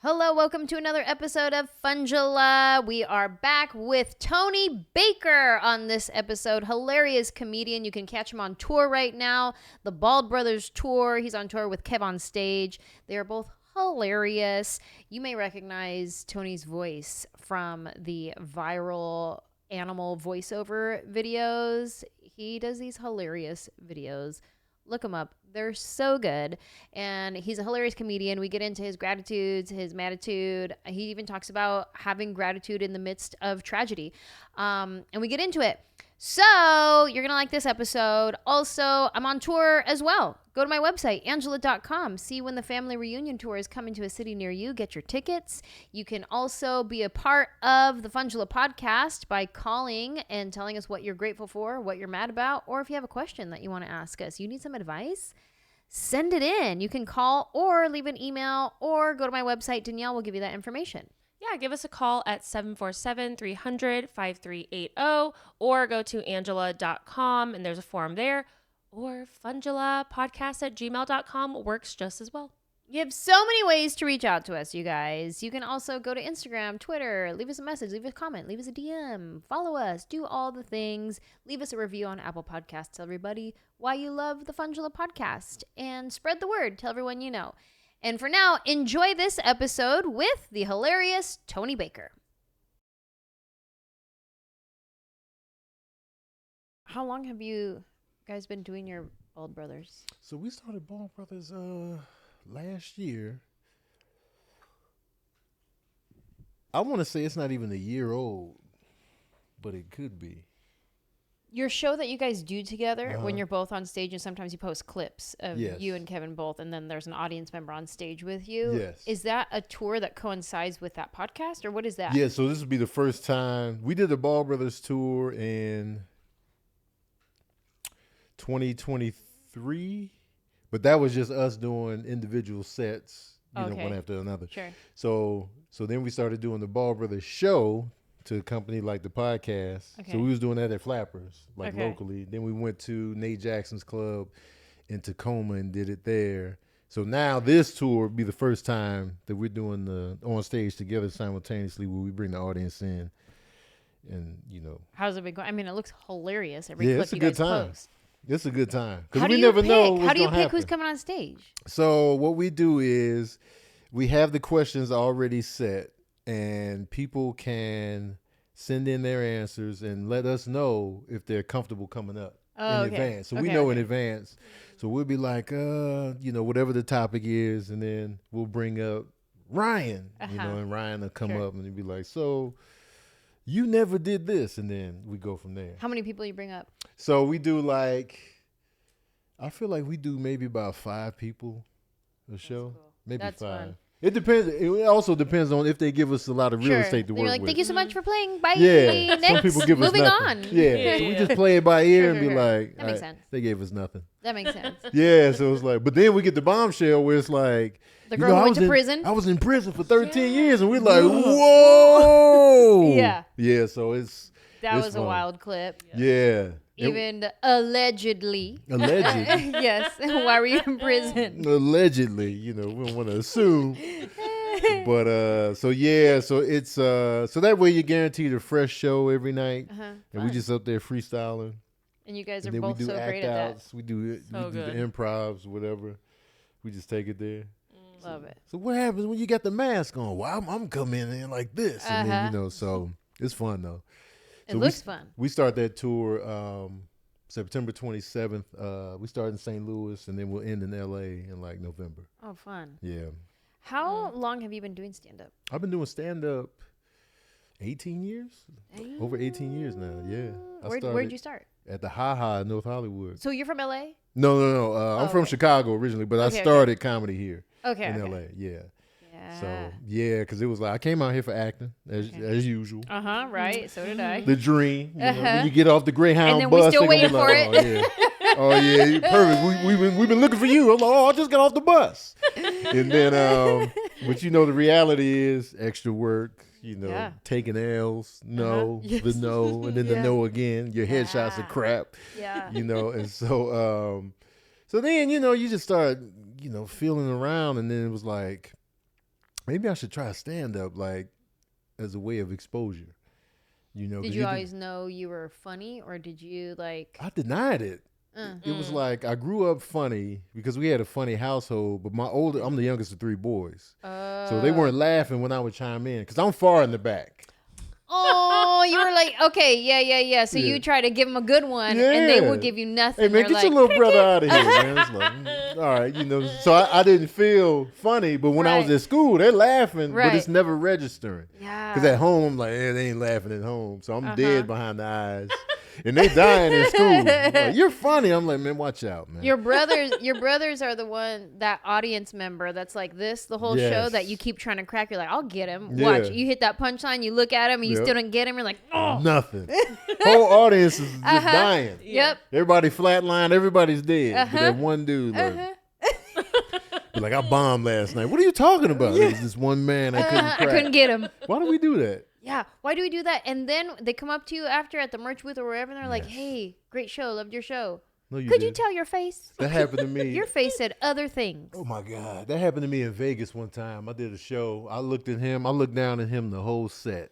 Hello, welcome to another episode of Funjelah. We are back with Tony Baker on this episode. Hilarious comedian. You can catch him on tour right now. The Bald Brothers Tour. He's on tour with Kev on Stage. They are both hilarious. You may recognize Tony's voice from the viral animal voiceover videos. He does these hilarious videos. Look him up. They're so good. And he's a hilarious comedian. We get into his gratitudes, his Matitude. He even talks about having gratitude in the midst of tragedy. And we get into it. So you're going to like this episode. Also, I'm on tour as well. Go to my website, Anjelah.com. See when the family reunion tour is coming to a city near you. Get your tickets. You can also be a part of the Funjelah podcast by calling and telling us what you're grateful for, what you're mad about, or if you have a question that you want to ask us. You need some advice? Send it in. You can call or leave an email or go to my website. Danielle will give you that information. Yeah, give us a call at 747-300-5380 or go to Anjelah.com and there's a form there. Or funjelahpodcast@gmail.com works just as well. You have so many ways to reach out to us, you guys. You can also go to Instagram, Twitter, leave us a message, leave us a comment, leave us a DM, follow us, do all the things. Leave us a review on Apple Podcasts. Tell everybody why you love the Funjelah podcast and spread the word. Tell everyone you know. And for now, enjoy this episode with the hilarious Tony Baker. How long have you guys been doing your Bald Brothers? So we started Bald Brothers last year. I want to say it's not even a year old, but it could be. Your show that you guys do together when you're both on stage, and sometimes you post clips of you and Kevin both, and then there's an audience member on stage with you. Yes. Is that a tour that coincides with that podcast, or what is that? Yeah, so this would be the first time. We did the Bald Brothers tour in 2023, but that was just us doing individual sets, you know, one after another. Sure. So then we started doing the Bald Brothers show to accompany like the podcast. Okay. So we was doing that at Flappers, like locally. Then we went to Nate Jackson's club in Tacoma and did it there. So now this tour would be the first time that we're doing the on stage together simultaneously, where we bring the audience in, and you know. How's it been going? I mean, it looks hilarious. Every clip It's a you good guys time. post. It's a good time How because do we you never pick? know what's How do you gonna pick happen. who's coming on stage? So what we do is we have the questions already set, and people can send in their answers and let us know if they're comfortable coming up in advance. So we know in advance. So we'll be like, you know, whatever the topic is, and then we'll bring up Ryan, you know, and Ryan will come up and he'll be like, so you never did this, and then we go from there. How many people you bring up? So we do like, I feel like we do maybe about 5 people a show. Cool. Maybe That's 5. fun. It depends. It also depends on if they give us a lot of real estate to You're work like, with. thank you so much for playing. Bye. Yeah. Next. Some people give us Moving nothing. on. Yeah. So we just play it by ear and be like, that makes sense. They gave us nothing. That makes sense. Yeah. So it's like, but then we get the bombshell where it's like, The girl who went to prison. I was in prison for 13 years, and we're like, whoa. Yeah. Yeah. So it's That it's was a fun. wild clip. Yeah. Even allegedly. Allegedly. Yes. Why were you in prison? Allegedly, you know, we don't want to assume. But so yeah, so it's so that way you're guaranteed a fresh show every night, and we just up there freestyling. And you guys are And then both we do so act great at outs. We do So the good. improvs, whatever. We just take it there. that. Love it. So what happens when you got the mask on? Well, I'm coming in like this, and then you know, so it's fun though. It So looks fun. We start that tour September 27th. We start in St. Louis, and then we'll end in LA in like November. Oh, fun. Yeah. How long have you been doing stand-up? I've been doing stand-up 18 years. Over 18 years now, yeah. Where'd you start? At the Ha Ha in North Hollywood. So you're from LA? No. I'm from Chicago originally, but I started comedy here in LA, yeah. So, yeah, because it was like, I came out here for acting, as usual. Right. So did I. The dream. You know, when you get off the Greyhound And then bus. we still they're gonna waiting be like, for it. Oh, yeah, perfect. We've been looking for you. I'm like, I just got off the bus. And then, but you know, the reality is extra work, you know, taking L's, the no, and then the no again. Your headshots are crap, you know. And so, so then, you know, you just start, you know, feeling around. And then it was like, maybe I should try stand up like as a way of exposure. You know, Did you always know you were funny, or did you like? I denied it. It was like I grew up funny because we had a funny household, but I'm the youngest of 3 boys. So they weren't laughing when I would chime in because I'm far in the back. Oh, you were like, okay, yeah. So you try to give them a good one, and they would give you nothing. Hey, man, They're get like, your little brother out of here, man. It's like, all right, you know. So I didn't feel funny, but when I was at school, they're laughing, but it's never registering. Yeah. Because at home, I'm like, they ain't laughing at home. So I'm dead behind the eyes. And they dying in school. Like, you're funny. I'm like, man, watch out, man. Your brothers are the one, that audience member that's like this the whole show that you keep trying to crack. You're like, I'll get him. Yeah. Watch. You hit that punchline, you look at him, and you still don't get him. You're like, oh. Nothing. Whole audience is just dying. Yep. Everybody flatline. Everybody's dead. But that one dude, be like, I bombed last night. What are you talking about? It was this one man I couldn't crack. I couldn't get him. Why do we do that? Yeah. Why do we do that? And then they come up to you after at the merch booth or wherever, and they're like, hey, great show. Loved your show. No, you Could you didn't. tell your face? That happened to me. Your face said other things. Oh my God. That happened to me in Vegas one time. I did a show. I looked at him. I looked down at him the whole set.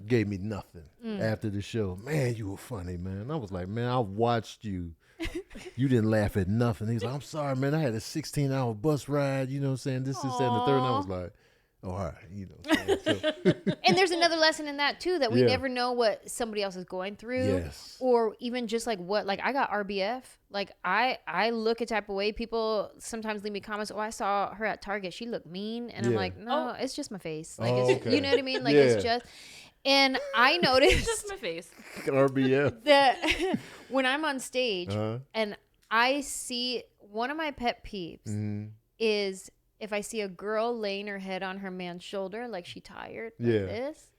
Gave me nothing after the show. Man, you were funny, man. I was like, man, I watched you. You didn't laugh at nothing. He's like, I'm sorry, man. I had a 16-hour bus ride. You know what I'm saying? This, that, and the third. And I was like, oh, all right. You know. So. And there's another lesson in that too, that we never know what somebody else is going through. Yes. Or even just like what, like I got RBF. Like I look a type of way. People sometimes leave me comments. Oh, I saw her at Target. She looked mean. And I'm like, no, it's just my face. Like, it's, you know what I mean? Like it's just, and I noticed. It's just my face. RBF. That when I'm on stage and I see, one of my pet peeves is if I see a girl laying her head on her man's shoulder, like she tired, like this,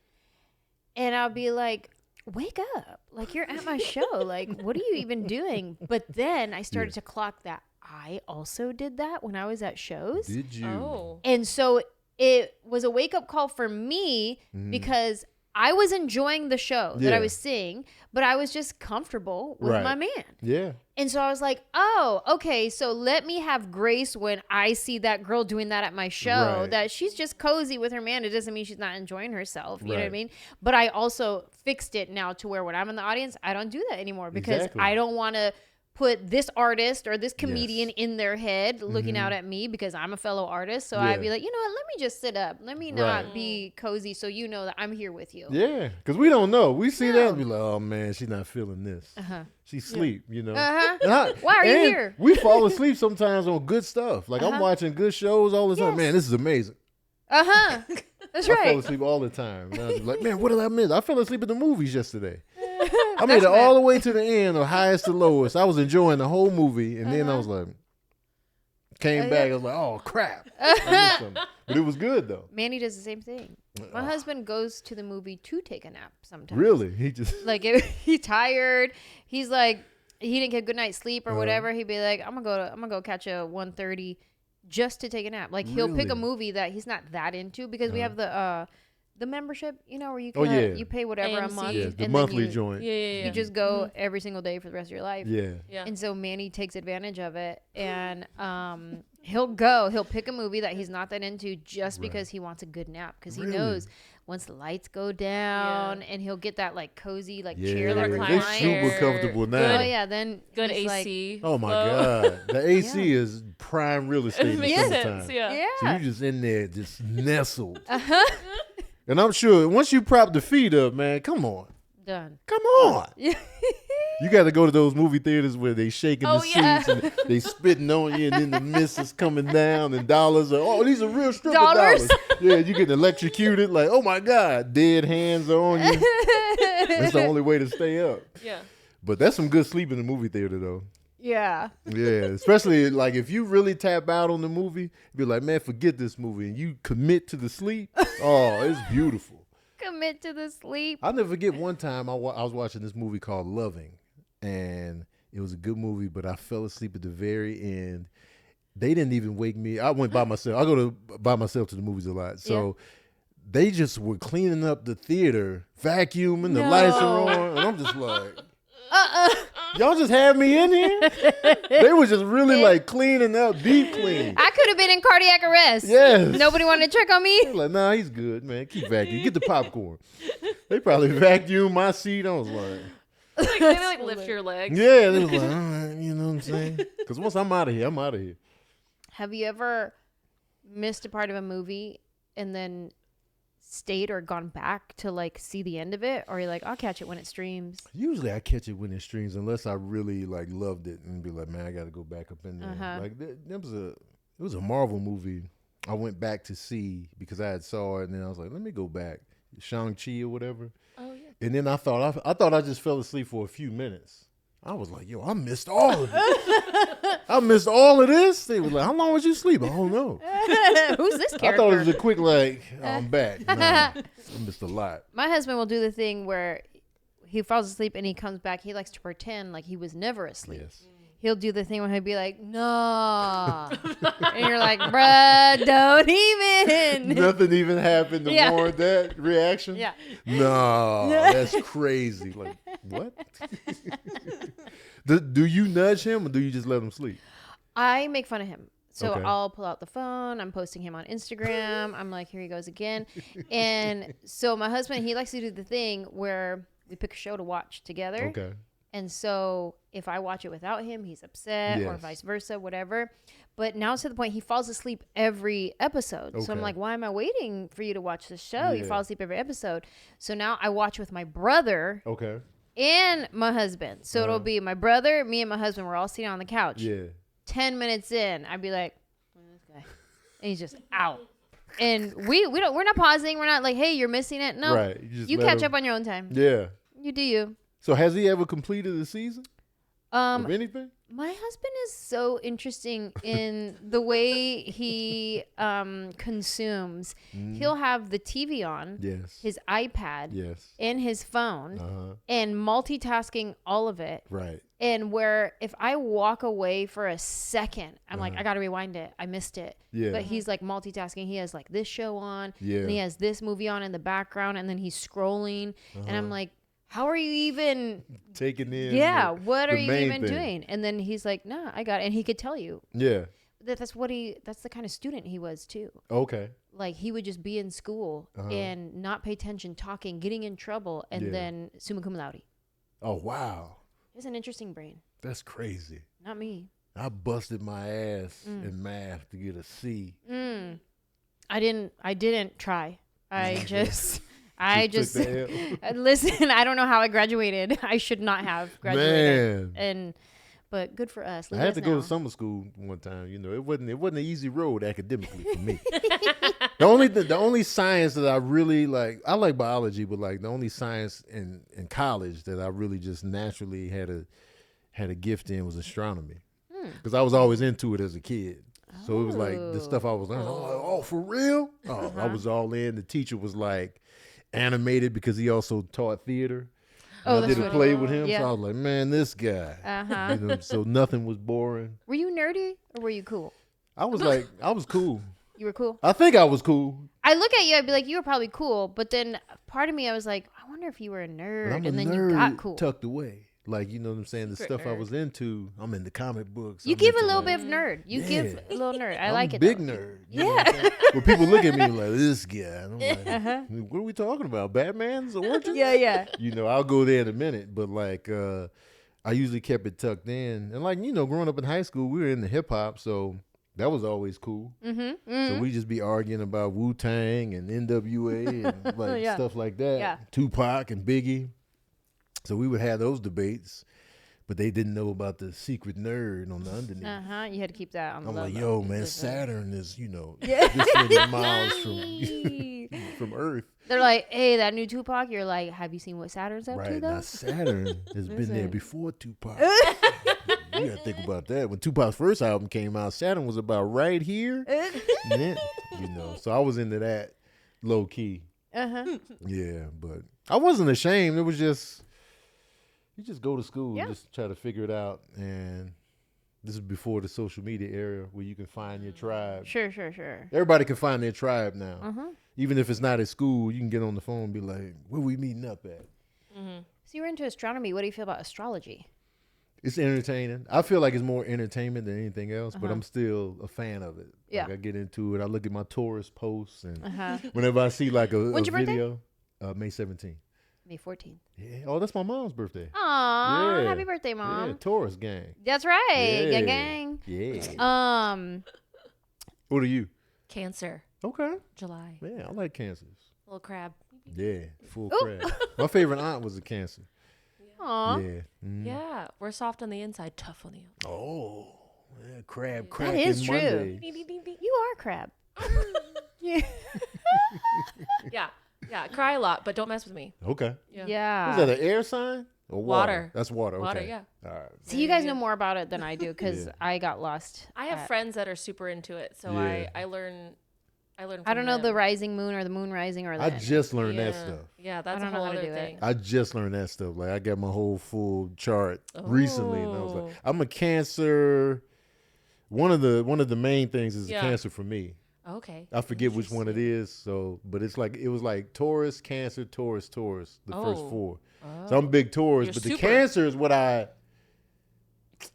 and I'll be like, wake up. Like, you're at my show. Like, what are you even doing? But then I started to clock that I also did that when I was at shows. Did you? Oh. And so it was a wake-up call for me because I was enjoying the show that I was seeing, but I was just comfortable with my man. Yeah. And so I was like, oh, okay, so let me have grace when I see that girl doing that at my show, that she's just cozy with her man. It doesn't mean she's not enjoying herself. You know what I mean? But I also fixed it now to where when I'm in the audience, I don't do that anymore because I don't want to put this artist or this comedian in their head looking out at me because I'm a fellow artist. So I'd be like, you know what? Let me just sit up. Let me not be cozy so you know that I'm here with you. Yeah, because we don't know. We see that and be like, oh, man, she's not feeling this. She sleep, you know. Why are you here? We fall asleep sometimes on good stuff. Like I'm watching good shows all the time. Man, this is amazing. That's I right. fall asleep all the time. And I was like, man, what did I miss? I fell asleep at the movies yesterday. I made it all the way to the end, or highest to lowest. I was enjoying the whole movie, and then I was like, came back. I was like, oh crap! I missed something. But it was good though. Manny does the same thing. My husband goes to the movie to take a nap sometimes. Really? He just like he's tired. He's like he didn't get a good night's sleep or whatever. He'd be like, I'm gonna go catch a 1:30 just to take a nap. Like he'll pick a movie that he's not that into because we have the membership, you know, where you can you pay whatever a month. Yeah, the and monthly then joint. You just go every single day for the rest of your life. Yeah. And so Manny takes advantage of it, and he'll pick a movie that he's not that into just because he wants a good nap because he knows once the lights go down and he'll get that like cozy like chair that they're reclines. super comfortable now. Oh yeah, then Good it's AC. Oh my God, the AC is prime real estate in the summertime. So you just in there, just nestled. And I'm sure once you prop the feet up, man, come on. Done. Come on. You got to go to those movie theaters where they shaking the seats and they spitting on you, and then the mist is coming down, and dollars are, these are real stripper dollars. Yeah, you get electrocuted, like, oh my God, dead hands are on you. That's the only way to stay up. Yeah. But that's some good sleep in the movie theater, though. Yeah. Yeah, especially like if you really tap out on the movie, be like, man, forget this movie, and you commit to the sleep. Oh, it's beautiful. Commit to the sleep. I'll never forget one time I was watching this movie called Loving, and it was a good movie, but I fell asleep at the very end. They didn't even wake me. I went by myself. I go by myself to the movies a lot. So they just were cleaning up the theater, vacuuming, the lights are on, and I'm just like, Y'all just had me in here. They was just really like cleaning up, deep clean. I could have been in cardiac arrest. Yes. Nobody wanted to check on me. They're like, nah, he's good, man. Keep vacuuming. Get the popcorn. They probably vacuumed my seat. I was like, They lift your legs. yeah. They was like, all right, you know what I'm saying? Because once I'm out of here, I'm out of here. Have you ever missed a part of a movie and then stayed or gone back to like see the end of it, or you're like, I'll catch it when it streams? Usually I catch it when it streams, unless I really like loved it and be like, man, I got to go back up in there. Like it was a Marvel movie I went back to see because I had saw it, and then I was like, let me go back. Shang-Chi or whatever. Oh yeah. And then I thought I just fell asleep for a few minutes. I was like, yo, I missed all of it. I missed all of this. They were like, how long was you asleep? I don't know. Who's this character? I thought it was a quick like, I'm back. Nah, I missed a lot. My husband will do the thing where he falls asleep and he comes back. He likes to pretend like he was never asleep. Yes. He'll do the thing where he'll be like, no. And you're like, bruh, don't even. Nothing even happened to Yeah. warrant that reaction? Yeah. No, that's crazy. Like, what? Do you nudge him or do you just let him sleep? I make fun of him. So Okay. I'll pull out the phone. I'm posting him on Instagram. I'm like, here he goes again. And so my husband, he likes to do the thing where we pick a show to watch together. Okay. And so if I watch it without him, he's upset, or Yes. vice versa, whatever. But now it's to the point he falls asleep every episode. So I'm Okay. like, why am I waiting for you to watch the show? You Yeah. fall asleep every episode. So now I watch with my brother Okay. and my husband. So it'll be my brother, me, and my husband. We're all sitting on the couch. Yeah. 10 minutes in, I'd be like, where's this guy? And he's just out. And we're not pausing. We're not like, hey, you're missing it. No, Right. Just you let catch him- up on your own time. Yeah. You do you. So has he ever completed the season of anything? My husband is so interesting in the way he consumes. He'll have the TV on, Yes. his iPad, Yes. and his phone, Uh-huh. and multitasking all of it. Right. And where if I walk away for a second, I'm like, I got to rewind it. I missed it. Yeah. But he's like multitasking. He has like this show on, Yeah. and he has this movie on in the background, and then he's scrolling. And I'm like, how are you even... Taking in. Yeah, what the are you main even thing. doing? And then he's like, nah, I got it. And he could tell you. Yeah. That's the kind of student he was too. Okay. Like he would just be in school and not pay attention, talking, getting in trouble, and Yeah. then summa cum laude. Oh, wow. He has an interesting brain. That's crazy. Not me. I busted my ass in math to get a C. I didn't try. I just Just took the L. listen, I don't know how I graduated. I should not have graduated. Man. But good for us. I Look had at to us go now. to summer school one time. You know, it wasn't an easy road academically for me. The only science that I really like, I like biology, but like the only science in college that I really just naturally had a gift in was astronomy, because I was always into it as a kid. So it was like the stuff I was learning. I was like, oh, for real? Oh, I was all in. The teacher was like animated because he also taught theater. Oh, I that's did a what- play with him, yeah. so I was like, man, this guy. You know, so nothing was boring. Were you nerdy or were you cool? I was like, I was cool. You were cool? I think I was cool. I look at you, I'd be like, you were probably cool. But then part of me, I was like, I wonder if you were a But nerd. I'm a And then nerd you got cool. tucked away. Like, you know what I'm saying? The Secret stuff I nerd. was into, I'm in the comic books. You I'm give a into, little like, bit of nerd. You Yeah. give a little nerd. I I'm like a it. big though. nerd. You know what I'm saying? When people look at me like, this guy, and I'm like, what are we talking about? Batman's origin? Yeah. You know, I'll go there in a minute, but like, I usually kept it tucked in. And like, you know, growing up in high school, we were into hip hop, so that was always cool. So we just be arguing about Wu-Tang and NWA and like Yeah. stuff like that. Yeah. Tupac and Biggie. So we would have those debates, but they didn't know about the secret nerd on the underneath. You had to keep that on the I'm low. like, though. yo, man, This is- Saturn is, you know, this many miles from Earth. They're like, hey, that new Tupac. You're like, have you seen what Saturn's up to Right, though? now Saturn has been there Listen. before Tupac. You gotta think about that. When Tupac's first album came out, Saturn was about right here. And then, you know, so I was into that low key. Yeah, but I wasn't ashamed. It was just, you just go to school Yeah. and just try to figure it out. And this is before the social media era where you can find your tribe. Sure. Everybody can find their tribe now. Even if it's not at school, you can get on the phone and be like, where we meeting up at? So you were into astronomy. What do you feel about astrology? It's entertaining. I feel like it's more entertainment than anything else, but Uh-huh. I'm still a fan of it. Yeah. Like I get into it. I look at my Taurus posts, and Uh-huh. whenever I see like a When's your birthday? video, May 17th. May 14th. Yeah. Oh, that's my mom's birthday. Aw, Yeah. happy birthday, Mom. Yeah, Taurus gang. That's right. Yeah. Gang. Yeah. What are you? Cancer, Okay. July. Yeah, I like cancers. Little crab. Yeah, full Ooh. crab. My favorite aunt was a cancer. Aw. Yeah. Mhm. Yeah, we're soft on the inside, tough on the outside. Oh, yeah, crab That cracking is true. Mondays. You are crab. yeah. Yeah, cry a lot, but don't mess with me. Okay. Yeah. Is that an air sign or water? Water. That's water. Water, Okay. yeah. All right. So you guys know more about it than I do because Yeah. I got lost. I have friends that are super into it, so Yeah. I learn. From I don't know the them. rising moon or the moon rising or I the. just learned that Yeah. stuff. Yeah, that's I don't a know whole how to other do it. thing. I just learned that stuff. Like I got my whole full chart recently, and I was Oh. like, I'm a Cancer. One of the main things is Yeah. Cancer for me. Okay. I forget which one it is. So, but it was like Taurus, Cancer, Taurus, Taurus. The first Oh. four. Oh. So I'm big Taurus, You're but super. the Cancer is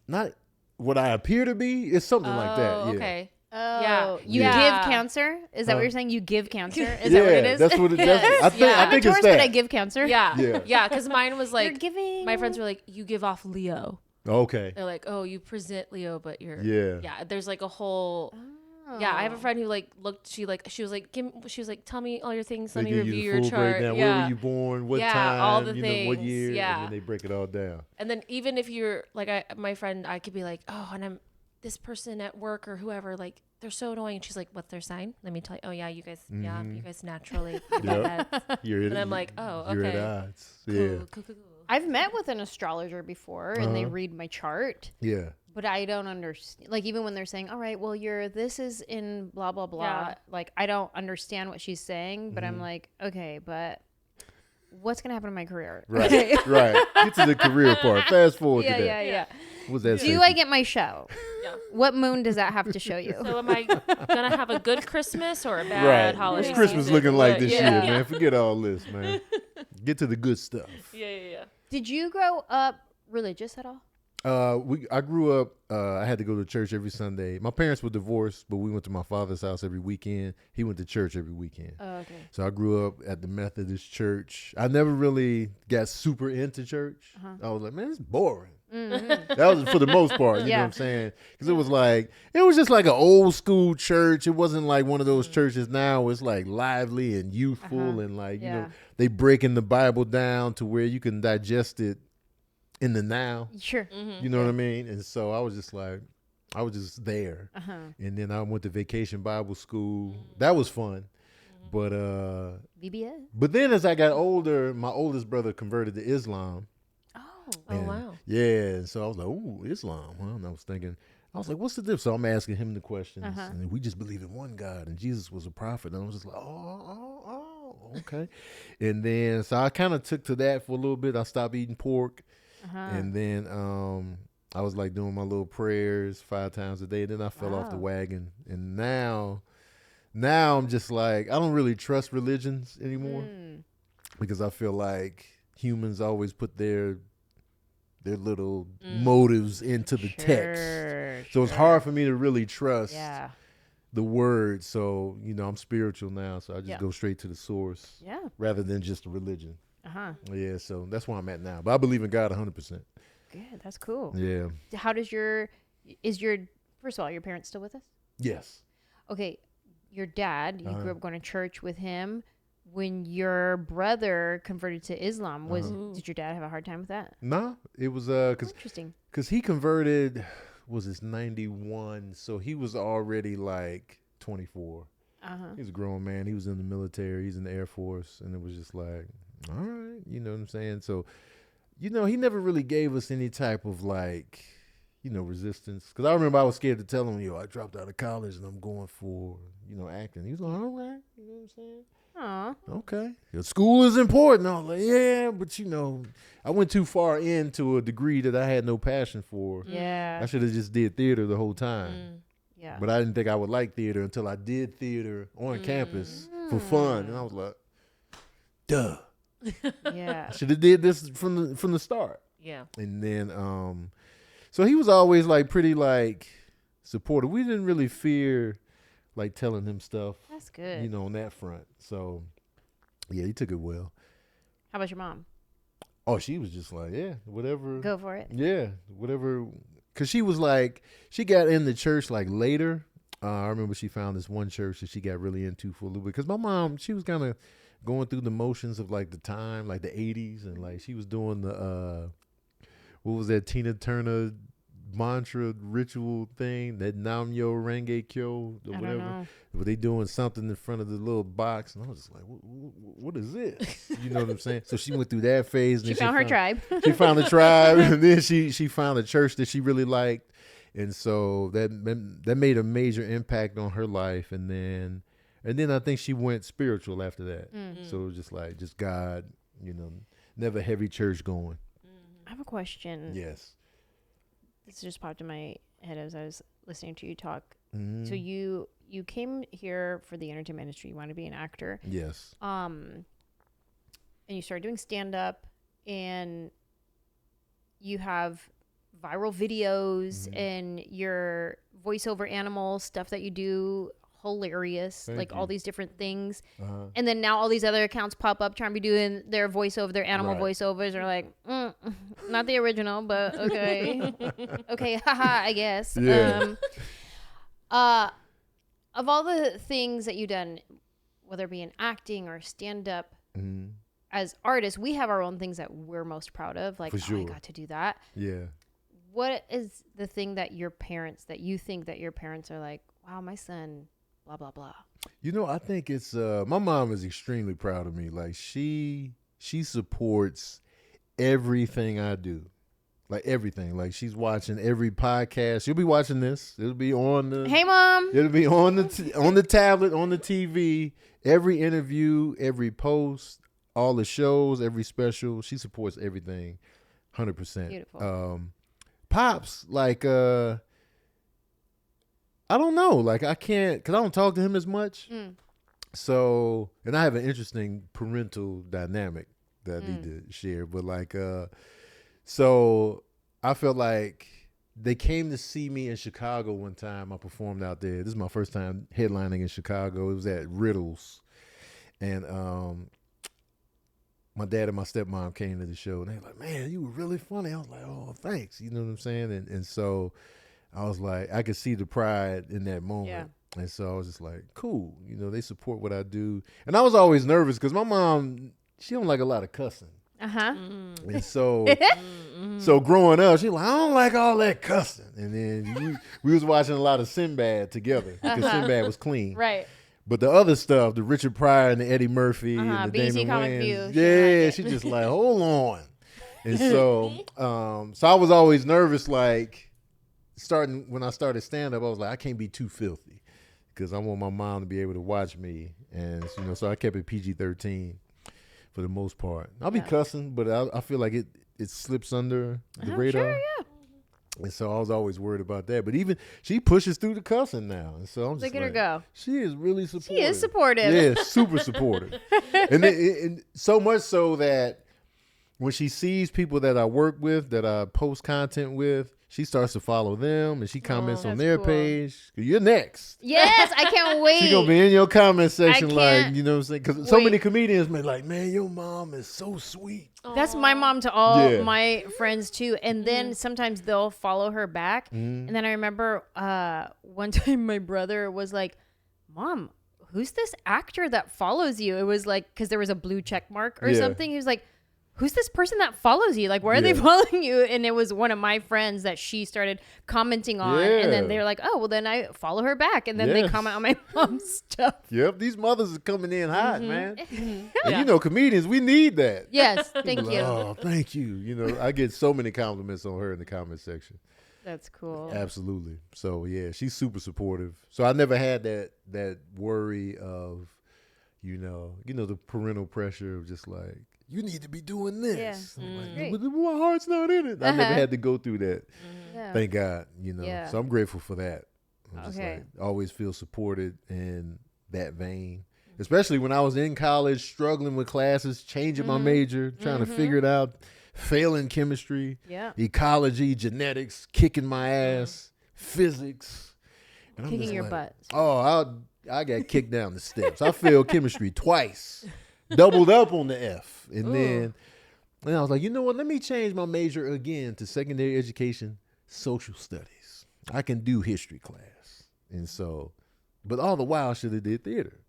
not what I appear to be. It's something like that. Oh, Yeah. okay. Oh, Yeah. you Yeah. give cancer? Is that Huh? what you're saying? You give cancer? Is Yeah, that what it is? that's what it. That's, I think. Yeah. I I'm a think Taurus, it's that. but I give cancer. Yeah. Yeah. Yeah, because mine was You're like, giving. my friends were like, you give off Leo. Okay. They're like, oh, you present Leo, but you're. Yeah. Yeah, there's like a whole. Oh. Yeah, I have a friend who like looked. She was like, tell me all your things. Let They me give you review the your full chart. breakdown. Yeah. Where were you born? What Yeah, time? all the you know what things. year? Yeah. And then they break it all down. And then even if you're like, my friend, I could be like, oh, and I'm this person at work or whoever, like they're so annoying. And she's like, what's their sign? Let me tell you. Oh yeah, you guys, Mhm. you guys naturally. Yep. You're And I'm like, oh, You're okay. at odds. Cool, Yeah. cool. I've met with an astrologer before, and they Uh-huh. read my chart. Yeah. But I don't understand. Like, even when they're saying, all right, well, this is in blah, blah, blah. Yeah. Like, I don't understand what she's saying, but I'm like, okay, but what's going to happen to my career? Right. Right. Get to the career part. Fast forward Yeah, to yeah, that. yeah. What's that? Do I get my show? Yeah. What moon does that have to show you? So am I gonna have a good Christmas or a bad Right. holiday? What's Christmas season? looking like What- this yeah. year, man? Forget all this, man. Get to the good stuff. Yeah. Did you grow up religious at all? I grew up. I had to go to church every Sunday. My parents were divorced, but we went to my father's house every weekend. He went to church every weekend. Oh, okay. So I grew up at the Methodist church. I never really got super into church. I was like, man, it's boring. Mm-hmm. That was for the most part. You know Yeah. what I'm saying? Because it was just like an old school church. It wasn't like one of those churches now. It's like lively and youthful and like you know they breaking the Bible down to where you can digest it in the now. Sure. You know what I mean? And so I was just there. Uh-huh. And then I went to vacation Bible school. That was fun. But VBS? but then as I got older, my oldest brother converted to Islam. Oh. Oh And, wow. Yeah, and so I was like, ooh, Islam. Huh? And I was thinking, what's the difference? So I'm asking him the questions. And we just believe in one God, and Jesus was a prophet. And I was just like, okay. And then, so I kind of took to that for a little bit. I stopped eating pork. And then I was like doing my little prayers 5 times a day. Then I fell off the wagon. And now I'm just like, I don't really trust religions anymore because I feel like humans always put their little motives into the text. So it's hard for me to really trust the word. So, you know, I'm spiritual now. So I just go straight to the source rather than just a religion. Yeah, so that's where I'm at now. But I believe in God 100%. Good. That's cool. Yeah. How does first of all, your parents still with us? Yes. Okay. Your dad, you grew up going to church with him. When your brother converted to Islam, did your dad have a hard time with that? No, it was because Interesting. he converted, was this 91? So he was already like 24. He was a grown man. He was in the military. He's in the Air Force. And it was just like, all right, you know what I'm saying? So, you know, he never really gave us any type of like, you know, resistance. Because I remember I was scared to tell him, I dropped out of college and I'm going for, you know, acting. He was like, all right, you know what I'm saying? Aw. Okay. School is important. I was like, yeah, but you know, I went too far into a degree that I had no passion for. Yeah. I should have just did theater the whole time. Yeah. But I didn't think I would like theater until I did theater on campus for fun. And I was like, duh. Yeah. I should have did this from the start. Yeah. And then So he was always like pretty like supportive. We didn't really fear like telling him stuff. That's good. You know, on that front. So yeah, he took it well. How about your mom? Oh, she was just like, yeah, whatever. Go for it. Yeah, whatever. Because she was like, she got in the church like later. I remember she found this one church that she got really into for a little bit. Because my mom, she was kind of going through the motions of like the time, like the 80s. And like she was doing the, what was that Tina Turner mantra ritual thing, that Nam Yo Renge Kyo or whatever. Know. Were they doing something in front of the little box? And I was just like, what is this? You know what I'm saying? So she went through that phase. And She then found her tribe. She found a tribe, and then she found a church that she really liked. And so that made a major impact on her life. And then I think she went spiritual after that. Mm-hmm. So it was just God, you know, never heavy church going. I have a question. Yes. This just popped in my head as I was listening to you talk. Mm-hmm. So you came here for the entertainment industry. You want to be an actor. Yes. And you started doing stand up, and you have viral videos and your voiceover animal stuff that you do, hilarious. Thank like you. all these different things. Uh-huh. And then now all these other accounts pop up trying to be doing their voiceover, their animal Right. voiceovers are like, not the original, but okay. Okay, haha, I guess. Yeah. Of all the things that you've done, whether it be in acting or stand up, Mm-hmm. as artists, we have our own things that we're most proud of. Like, For I sure. got to do that. Yeah. What is the thing that you think that your parents are like, wow, my son, blah, blah, blah. You know, I think it's my mom is extremely proud of me. Like she supports everything I do. Like everything. Like she's watching every podcast. She'll be watching this. It'll be on the Hey, Mom. It'll be on the tablet, on the TV, every interview, every post, all the shows, every special. She supports everything 100%. Beautiful. Pops, like I don't know, like I can't, because I don't talk to him as much. So, and I have an interesting parental dynamic that I need to share, but like so I felt like they came to see me in Chicago one time. I performed out there. This is my first time headlining in Chicago. It was at Riddles, and my dad and my stepmom came to the show, and they were like, man, you were really funny. I was like, oh, thanks. You know what I'm saying? And so I was like, I could see the pride in that moment. Yeah. And so I was just like, cool. You know, they support what I do. And I was always nervous because my mom, she don't like a lot of cussing. Uh-huh. And so so growing up, she like, I don't like all that cussing. And then we was watching a lot of Sinbad together because Sinbad was clean. Right. But the other stuff, the Richard Pryor and the Eddie Murphy and the BZ Damon Comic Wayans, View, yeah, she she just like, hold on. And so, so I was always nervous, like when I started stand up, I was like, I can't be too filthy because I want my mom to be able to watch me, and you know, so I kept it PG-13 for the most part. I'll be cussing, but I feel like it slips under the radar. Sure, yeah. And so I was always worried about that. But even she pushes through the cussing now. And so I'm just Look at her go. She is really supportive. She is supportive. Yeah, super supportive. and so much so that when she sees people that I work with, that I post content with, she starts to follow them and she comments on that's their cool. page. You're next. Yes, I can't wait. She gonna be in your comment section, like, can't you know what I'm saying? Because so wait. many comedians be like, man, your mom is so sweet. That's my mom to all Yeah. my friends too. And then sometimes they'll follow her back. And then I remember one time my brother was like, Mom, who's this actor that follows you? It was like, because there was a blue check mark or Yeah. something. He was like, who's this person that follows you? Like, where are they Yeah. following you? And it was one of my friends that she started commenting on. And then Yeah. they were like, oh, well, then I follow her back. And then they Yes. comment on my mom's stuff. Yep, these mothers are coming in hot, man. And you know, comedians, we need that. Yes, thank Like, you. oh, thank you. You know, I get so many compliments on her in the comment section. That's cool. Absolutely. So yeah, she's super supportive. So I never had that worry of, you know, the parental pressure of just like, you need to be doing this. Yeah. I'm like, Great. but my heart's not in it. I never had to go through that. Yeah. Thank God, you know. Yeah. So I'm grateful for that. I'm just Okay. like, always feel supported in that vein. Especially when I was in college, struggling with classes, changing my major, trying to figure it out, failing chemistry, Yeah. ecology, genetics, kicking my ass, physics. And I'm Kicking just your like, butt. Oh, I got kicked down the steps. I failed chemistry twice, doubled up on the F. And then I was like, you know what? Let me change my major again to secondary education, social studies. I can do history class. And so, but all the while I should have did theater.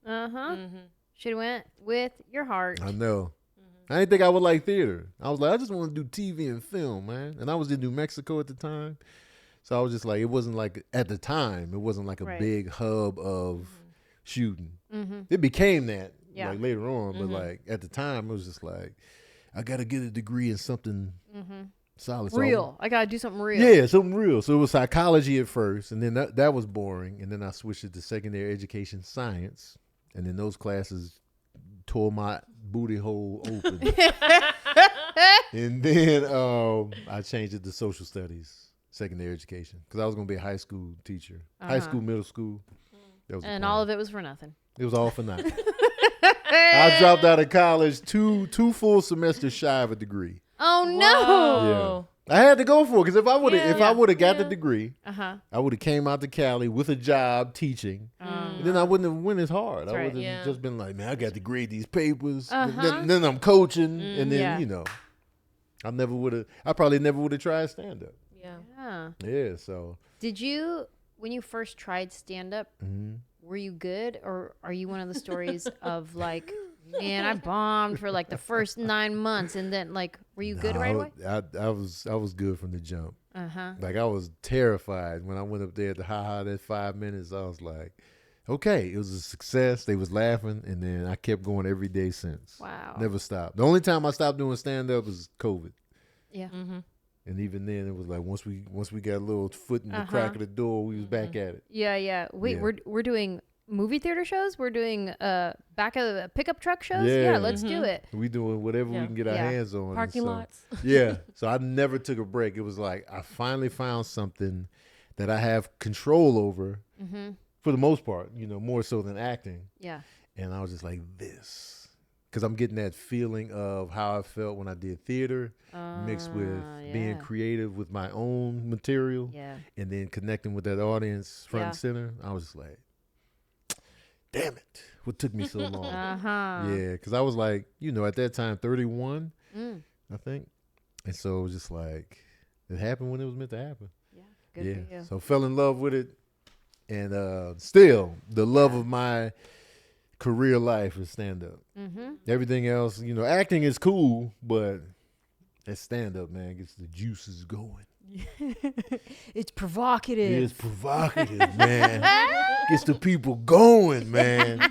Should have went with your heart. I know. I didn't think I would like theater. I was like, I just want to do TV and film, man. And I was in New Mexico at the time. So I was just like, it wasn't like, at the time, it wasn't like a big hub of shooting. It became that like later on. But like at the time, it was just like, I got to get a degree in something solid. Real. I got to do something real. Yeah, something real. So it was psychology at first. And then that was boring. And then I switched it to secondary education science. And then those classes tore my booty hole open. And then I changed it to social studies, secondary education, because I was going to be a high school teacher, high school, middle school. That was and all of it was for nothing. It was all for nothing. I dropped out of college two full semesters shy of a degree. Oh no! Yeah, I had to go for it because if I would have got the degree, I would have came out to Cali with a job teaching, and then I wouldn't have went as hard. I would have just been like, man, I got to grade these papers. Then I'm coaching, and then you know, I probably never would have tried stand up. Yeah. So did you, when you first tried stand up, were you good, or are you one of the stories of like, man, I bombed for like the first 9 months, and then like, were you good right away? I was good from the jump. Like I was terrified when I went up there to that 5 minutes. I was like, okay, it was a success. They was laughing, and then I kept going every day since. Wow. Never stopped. The only time I stopped doing stand up was COVID. Yeah. And even then, it was like once we got a little foot in the crack of the door, we was back at it. Yeah. Wait, we're doing movie theater shows. We're doing back of the pickup truck shows. Yeah, Let's do it. We doing whatever we can get our hands on. Parking lots. Yeah. So I never took a break. It was like I finally found something that I have control over for the most part. You know, more so than acting. Yeah. And I was just like this. Because I'm getting that feeling of how I felt when I did theater, mixed with being creative with my own material, and then connecting with that audience front and center. I was just like, damn it, what took me so long? Yeah, because I was like, you know, at that time, 31, I think. And so it was just like, it happened when it was meant to happen. Yeah, good for you. So fell in love with it. And still, the love of my career life is stand up. Everything else, you know, acting is cool, but that stand up, man, gets the juices going. It's provocative. It's provocative, man. Gets the people going, man.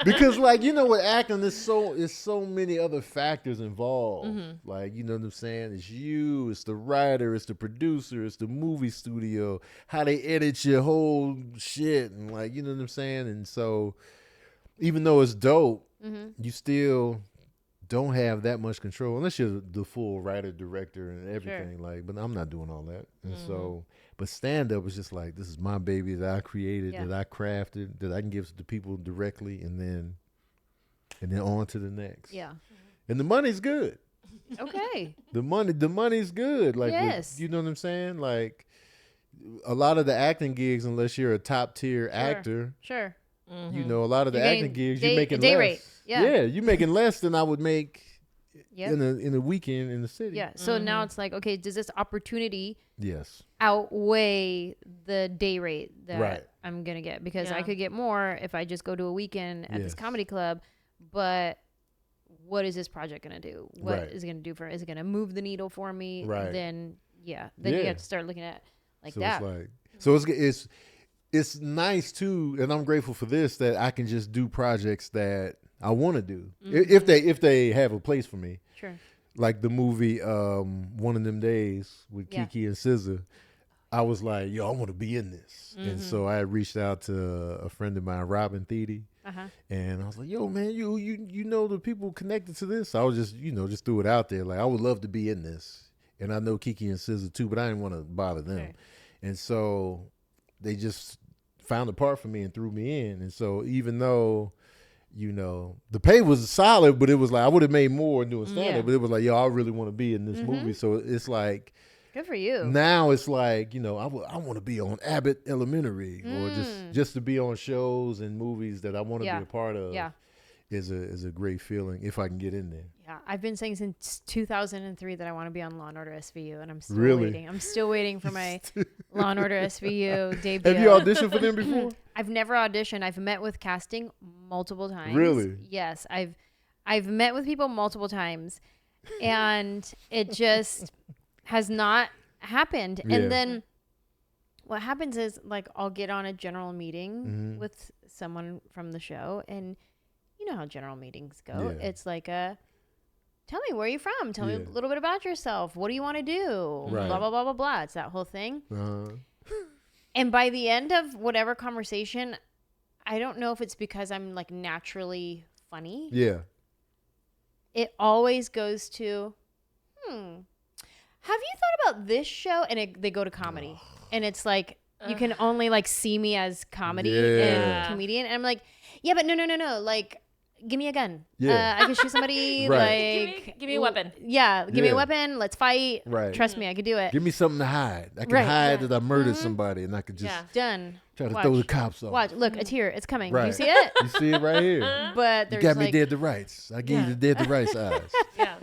Because like, you know, with acting, there's so many other factors involved. Like, you know what I'm saying? It's you, it's the writer, it's the producer, it's the movie studio, how they edit your whole shit, and like, you know what I'm saying? And so even though it's dope, you still don't have that much control unless you're the full writer, director, and everything. Like, but I'm not doing all that. And so, but stand up is just like, this is my baby that I created, that I crafted, that I can give to people directly, and then on to the next. Yeah. And the money's good. Okay. The money's good. Like, you know what I'm saying? Like, a lot of the acting gigs, unless you're a top tier actor. Sure. You know, a lot of the acting gigs, you're making day less. Rate. Yeah, you're making less than I would make in a weekend in the city. Yeah. So now it's like, okay, does this opportunity Yes. outweigh the day rate that I'm going to get? Because I Yeah. could get more if I just go to a weekend at this comedy club. But what is this project going to do? What is it going to do for, is it going to move the needle for me? Right. Then you have to start looking at like so that. It's nice too, and I'm grateful for this, that I can just do projects that I want to do if they have a place for me. Sure. Like the movie One of Them Days with Kiki and SZA. I was like, yo, I want to be in this. And so I reached out to a friend of mine, Robin Thede, and I was like, yo, man, you know the people connected to this. So I was just threw it out there. Like, I would love to be in this. And I know Kiki and SZA too, but I didn't want to bother them. Right. And so they just found a part for me and threw me in. And so even though you know, the pay was solid, but it was like I would have made more doing stand-up, Yeah. but it was like, yo, I really want to be in this movie. So it's like, Good for you. now it's like, you know, I want to be on Abbott Elementary or just to be on shows and movies that I want to be a part of. Yeah. Is a great feeling if I can get in there. Yeah, I've been saying since 2003 that I want to be on Law and Order SVU, and I'm still Really? waiting. I'm still waiting for my Law and Order SVU debut. Have you auditioned for them before? I've never auditioned. I've met with casting multiple times. Really? Yes, I've met with people multiple times, and it just has not happened. Yeah. And then what happens is, like, I'll get on a general meeting with someone from the show, and you know how general meetings go. Yeah. It's like tell me, where are you from? Tell me Yeah. a little bit about yourself. What do you want to do? Right. Blah, blah, blah, blah, blah. It's that whole thing. Uh-huh. And by the end of whatever conversation, I don't know if it's because I'm like naturally funny. Yeah. It always goes to, have you thought about this show? And they go to comedy. And it's like, you can only like see me as comedy Yeah. and comedian. And I'm like, yeah, but no. Like, give me a gun. Yeah. I can shoot somebody. Right. Like, Give me a weapon. Yeah, give me Yeah. a weapon. Let's fight. Right. Trust me, I could do it. Give me something to hide. I can Right. hide Yeah. that I murdered somebody, and I could just Yeah. Done. try to Watch. throw the cops off. Watch. Look, it's here. It's coming. Right. You see it? You see it right here. But You there's got me like, dead to rights. I gave you the dead to rights eyes. Yeah.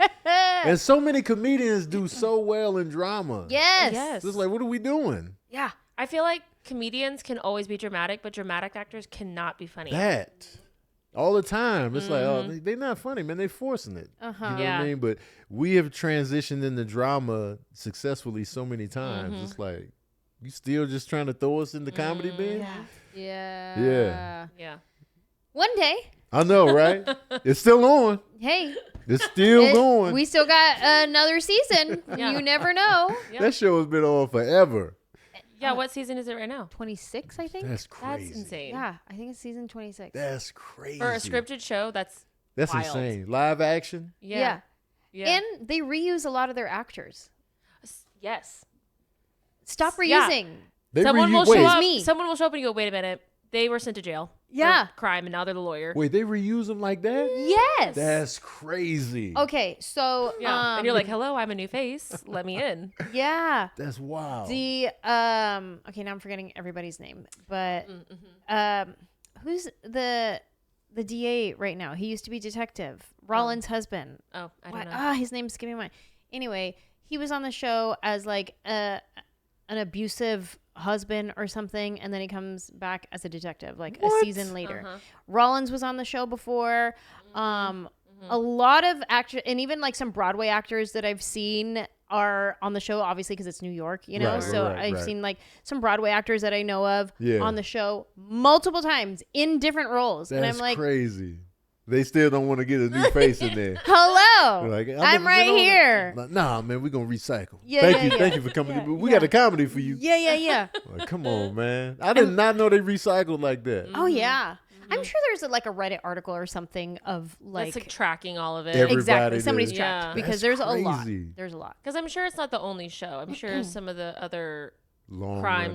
And so many comedians do so well in drama. Yes. Yes. It's like, what are we doing? Yeah. I feel like comedians can always be dramatic, but dramatic actors cannot be funny. That. All the time. It's like, oh, they're not funny, man. They're forcing it. You know what Yeah. I mean? But we have transitioned into drama successfully so many times. It's like, you still just trying to throw us in the comedy bin? Yeah. Yeah. Yeah. One day. I know, right? It's still on. Hey. It's still going. We still got another season. Yeah. You never know. Yeah. That show has been on forever. Yeah. What season is it right now? 26, I think. That's crazy. That's insane. Yeah, I think it's season 26. That's crazy. For a scripted show, that's wild. insane. Live action. Yeah. Yeah. And they reuse a lot of their actors. Yes. Stop Yeah. reusing. They Someone will wait, show up. me. Someone will show up and you go, wait a minute. They were sent to jail. Yeah. For crime, and now they're the lawyer. Wait, they reuse them like that? Yes. That's crazy. Okay, so Yeah. And you're like, hello, I'm a new face. Let me in. yeah. That's wild. The okay, now I'm forgetting everybody's name, but who's the DA right now? He used to be detective. Rollins' husband. Oh, I don't know. His name's skipping my mind. Anyway, he was on the show as like an abusive husband or something, and then he comes back as a detective like a season later. Rollins was on the show before. A lot of actors, and even like some Broadway actors that I've seen are on the show, obviously because it's New York, you know. Right, so right, I've right. seen like some Broadway actors that I know of Yeah. on the show multiple times in different roles, and That's I'm like, crazy. They still don't want to get a new face in there. hello, Like, I've I'm never right been on it. here. Like, nah, man, we gonna recycle. Yeah, Thank you for coming. We got a comedy for you. Yeah. Like, come on, man. I did not know they recycled like that. Oh yeah. I'm sure there's like a Reddit article or something of like, That's like tracking all of it. Every- exactly everybody somebody's did. tracked Yeah. because That's there's a lot. crazy. There's a lot. Because I'm sure it's not the only show. I'm sure some of the other Long crime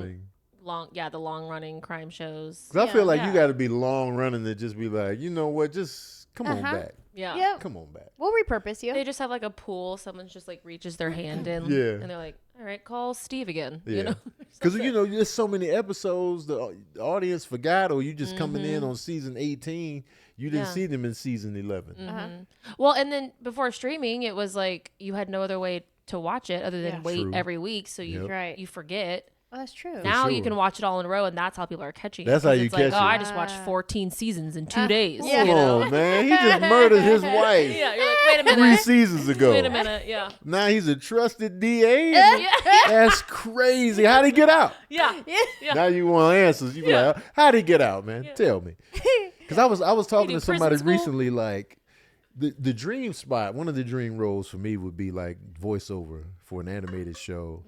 running. the long running crime shows. 'Cause I feel like you Yeah. got to be long running to just be like, you know what? Just come on back. Yeah. Yep. Come on back. We'll repurpose you. They just have like a pool. Someone just like reaches their hand in. Yeah. And they're like, all right, call Steve again. Yeah. You know? Because, you know, there's so many episodes the audience forgot, or you just coming in on season 18. You didn't Yeah. see them in season 11. Well, and then before streaming, it was like you had no other way to watch it other than Yeah. wait True. every week. So you Yep. Right. you forget. Oh, that's true. Now you sure. can watch it all in a row, and that's how people are catching it. That's how 'Cause you it's like, catch oh, it. I just watched 14 seasons in 2 days. Yeah. Come You know? on, man. He just murdered his wife Yeah, you're like, wait a 3 minute. seasons ago. Wait a minute. Yeah. Now he's a trusted DA. Yeah. That's crazy. How'd he get out? Yeah. Yeah. Now you want answers. You be Yeah. like, how'd he get out, man? Tell me. Because I was talking do to somebody prison school? recently, like the dream spot. One of the dream roles for me would be like voiceover for an animated show,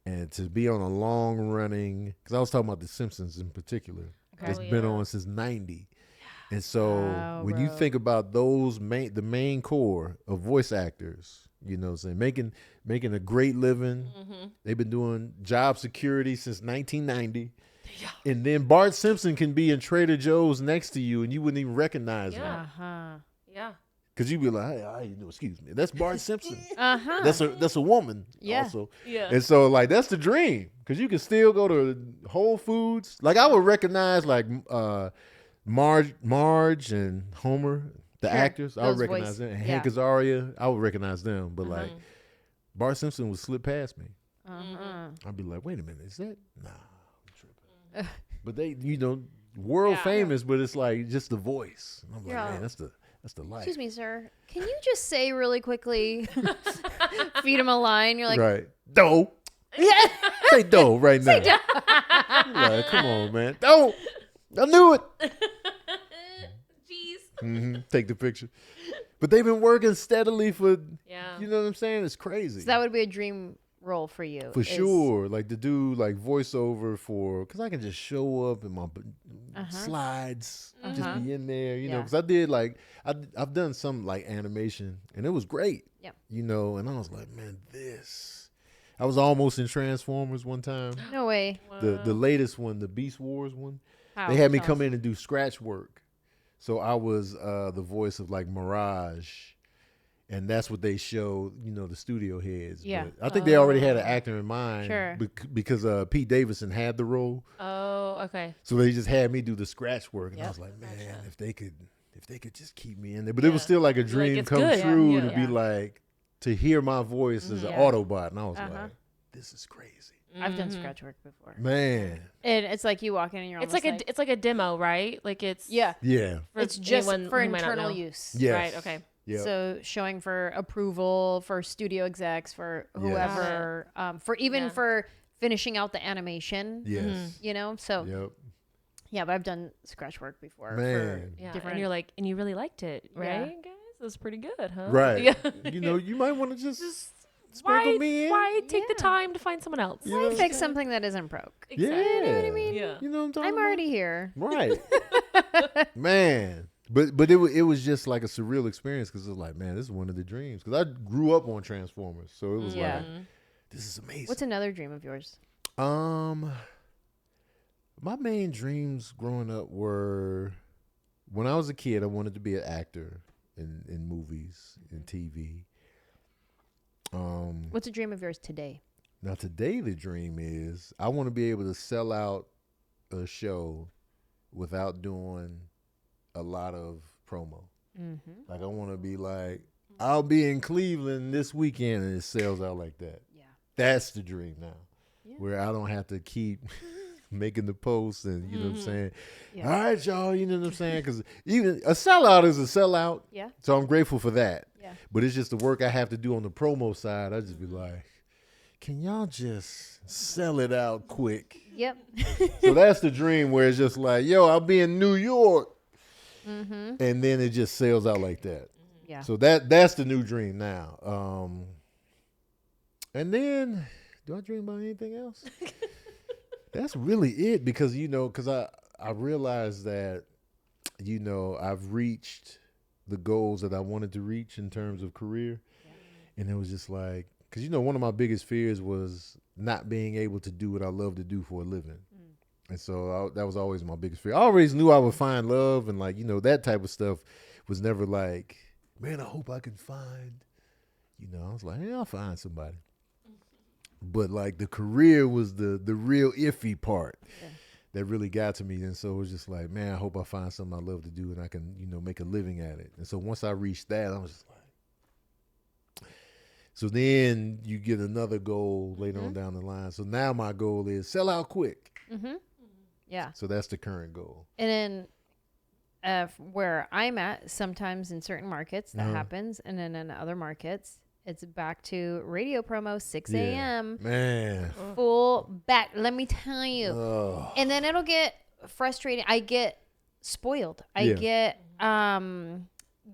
and to be on a long running. Because I was talking about The Simpsons in particular. It's been on since '90. And so Wow, when you bro. think about those the main core of voice actors, you know what I'm saying, making a great living. They've been doing job security since 1990. And then Bart Simpson can be in Trader Joe's next to you, and you wouldn't even recognize him. Uh-huh. Yeah. Because you'd be like, hey, excuse me, that's Bart Simpson. Uh-huh. That's a woman Yeah. also. Yeah. And so, like, that's the dream. Because you can still go to Whole Foods. Like, I would recognize, like, Marge and Homer, the Sure. actors. I would Those recognize voice- them. And yeah. Hank Azaria, I would recognize them. But, like, Mhm. Bart Simpson would slip past me. Uh-huh. I'd be like, wait a minute, is that? Nah, I'm tripping. But they, world Yeah. famous, but it's like just the voice. And I'm like, Yeah. man, that's the life. Excuse me, sir. Can you just say really quickly, feed him a line? You're like, Right. Doe. yeah. Say doe right now. I'm like, come on, man. Doe. I knew it. Jeez. Take the picture. But they've been working steadily for, Yeah. you know what I'm saying? It's crazy. So that would be a dream role for you. For is- sure. Like to do like voiceover because I can just show up in my slides, just be in there, Yeah. because I did like, I've done some like animation and it was great. Yeah. And I was like, man, I was almost in Transformers one time. No way. The latest one, the Beast Wars one. How? They had me Tell come us. in and do scratch work. So I was the voice of like Mirage. And that's what they showed, the studio heads. Yeah. But I think they already had an actor in mind. Sure. Because Pete Davidson had the role. Oh, okay. So they just had me do the scratch work. And I Yep. was like, man, if they could just keep me in there. But it was still like a dream it's come good. true Yeah. to be like, to hear my voice as an Yeah. Autobot. And I was Uh-huh. like, this is crazy. I've done scratch work before. Man. And it's like you walk in and you're It's almost like a demo, right? Like it's yeah. Yeah. for It's just anyone for who might not internal know. use. Yes. Right. Okay. Yeah. So showing for approval for studio execs, for whoever, for even Yeah. for finishing out the animation. Yes. So Yep. yeah, but I've done scratch work before. Man. For Yeah. different. And you're like, and you really liked it, Yeah. right, guys? It was pretty good, huh? Right. Yeah. You might want to just why sprinkle me in. why take the Yeah. time to find someone else? You know Why what I'm fix saying? something that isn't broke? Yeah. Exactly. You know what I mean? Yeah. You know what I'm talking I'm about? already here. Right. Man. But it was just like a surreal experience because it was like, man, this is one of the dreams. Because I grew up on Transformers. So it was Yeah. like, this is amazing. What's another dream of yours? My main dreams growing up were when I was a kid, I wanted to be an actor in movies and TV. What's a dream of yours today? Now today the dream is I want to be able to sell out a show without doing a lot of promo. Mm-hmm. Like I want to be like, I'll be in Cleveland this weekend and it sells out like that. Yeah. That's the dream now. Yeah. Where I don't have to keep making the posts and you know what I'm saying. Yeah. All right, y'all, you know what I'm saying? Because even a sellout is a sellout. Yeah. So I'm grateful for that. Yeah. But it's just the work I have to do on the promo side. I just be like, can y'all just sell it out quick? Yep. So that's the dream where it's just like, yo, I'll be in New York. Mm-hmm. And then it just sells out like that. Yeah. So that's the new dream now. And then, do I dream about anything else? That's really it because, because I realized that, I've reached the goals that I wanted to reach in terms of career. Yeah. And it was just like, because, one of my biggest fears was not being able to do what I love to do for a living. And so that was always my biggest fear. I always knew I would find love and that type of stuff was never like, man, I hope I can find, I was like, yeah, I'll find somebody. But the career was the real iffy part that really got to me. And so it was just like, man, I hope I find something I love to do and I can, make a living at it. And so once I reached that, I was just like, so then you get another goal later on down the line. So now my goal is sell out quick. Mm-hmm. Yeah. So that's the current goal. And then where I'm at, sometimes in certain markets that happens, and then in other markets, it's back to radio promo, 6 a.m. Man. Full back. Let me tell you. Oh. And then it'll get frustrating. I get spoiled. I get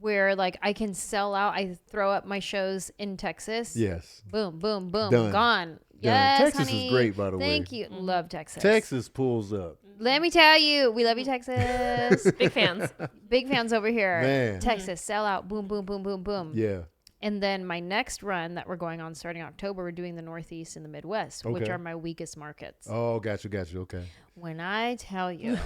where I can sell out. I throw up my shows in Texas. Yes. Boom, boom, boom. Done. Gone. Done. Yes, Texas honey. is great, by the way. Thank you. Love Texas. Texas pulls up. Let me tell you, we love you, Texas. Big fans. Big fans over here. Man. Texas, sell out. Boom, boom, boom, boom, boom. Yeah. And then my next run that we're going on starting October, we're doing the Northeast and the Midwest, which Okay. are my weakest markets. Oh, got you. Okay. When I tell you,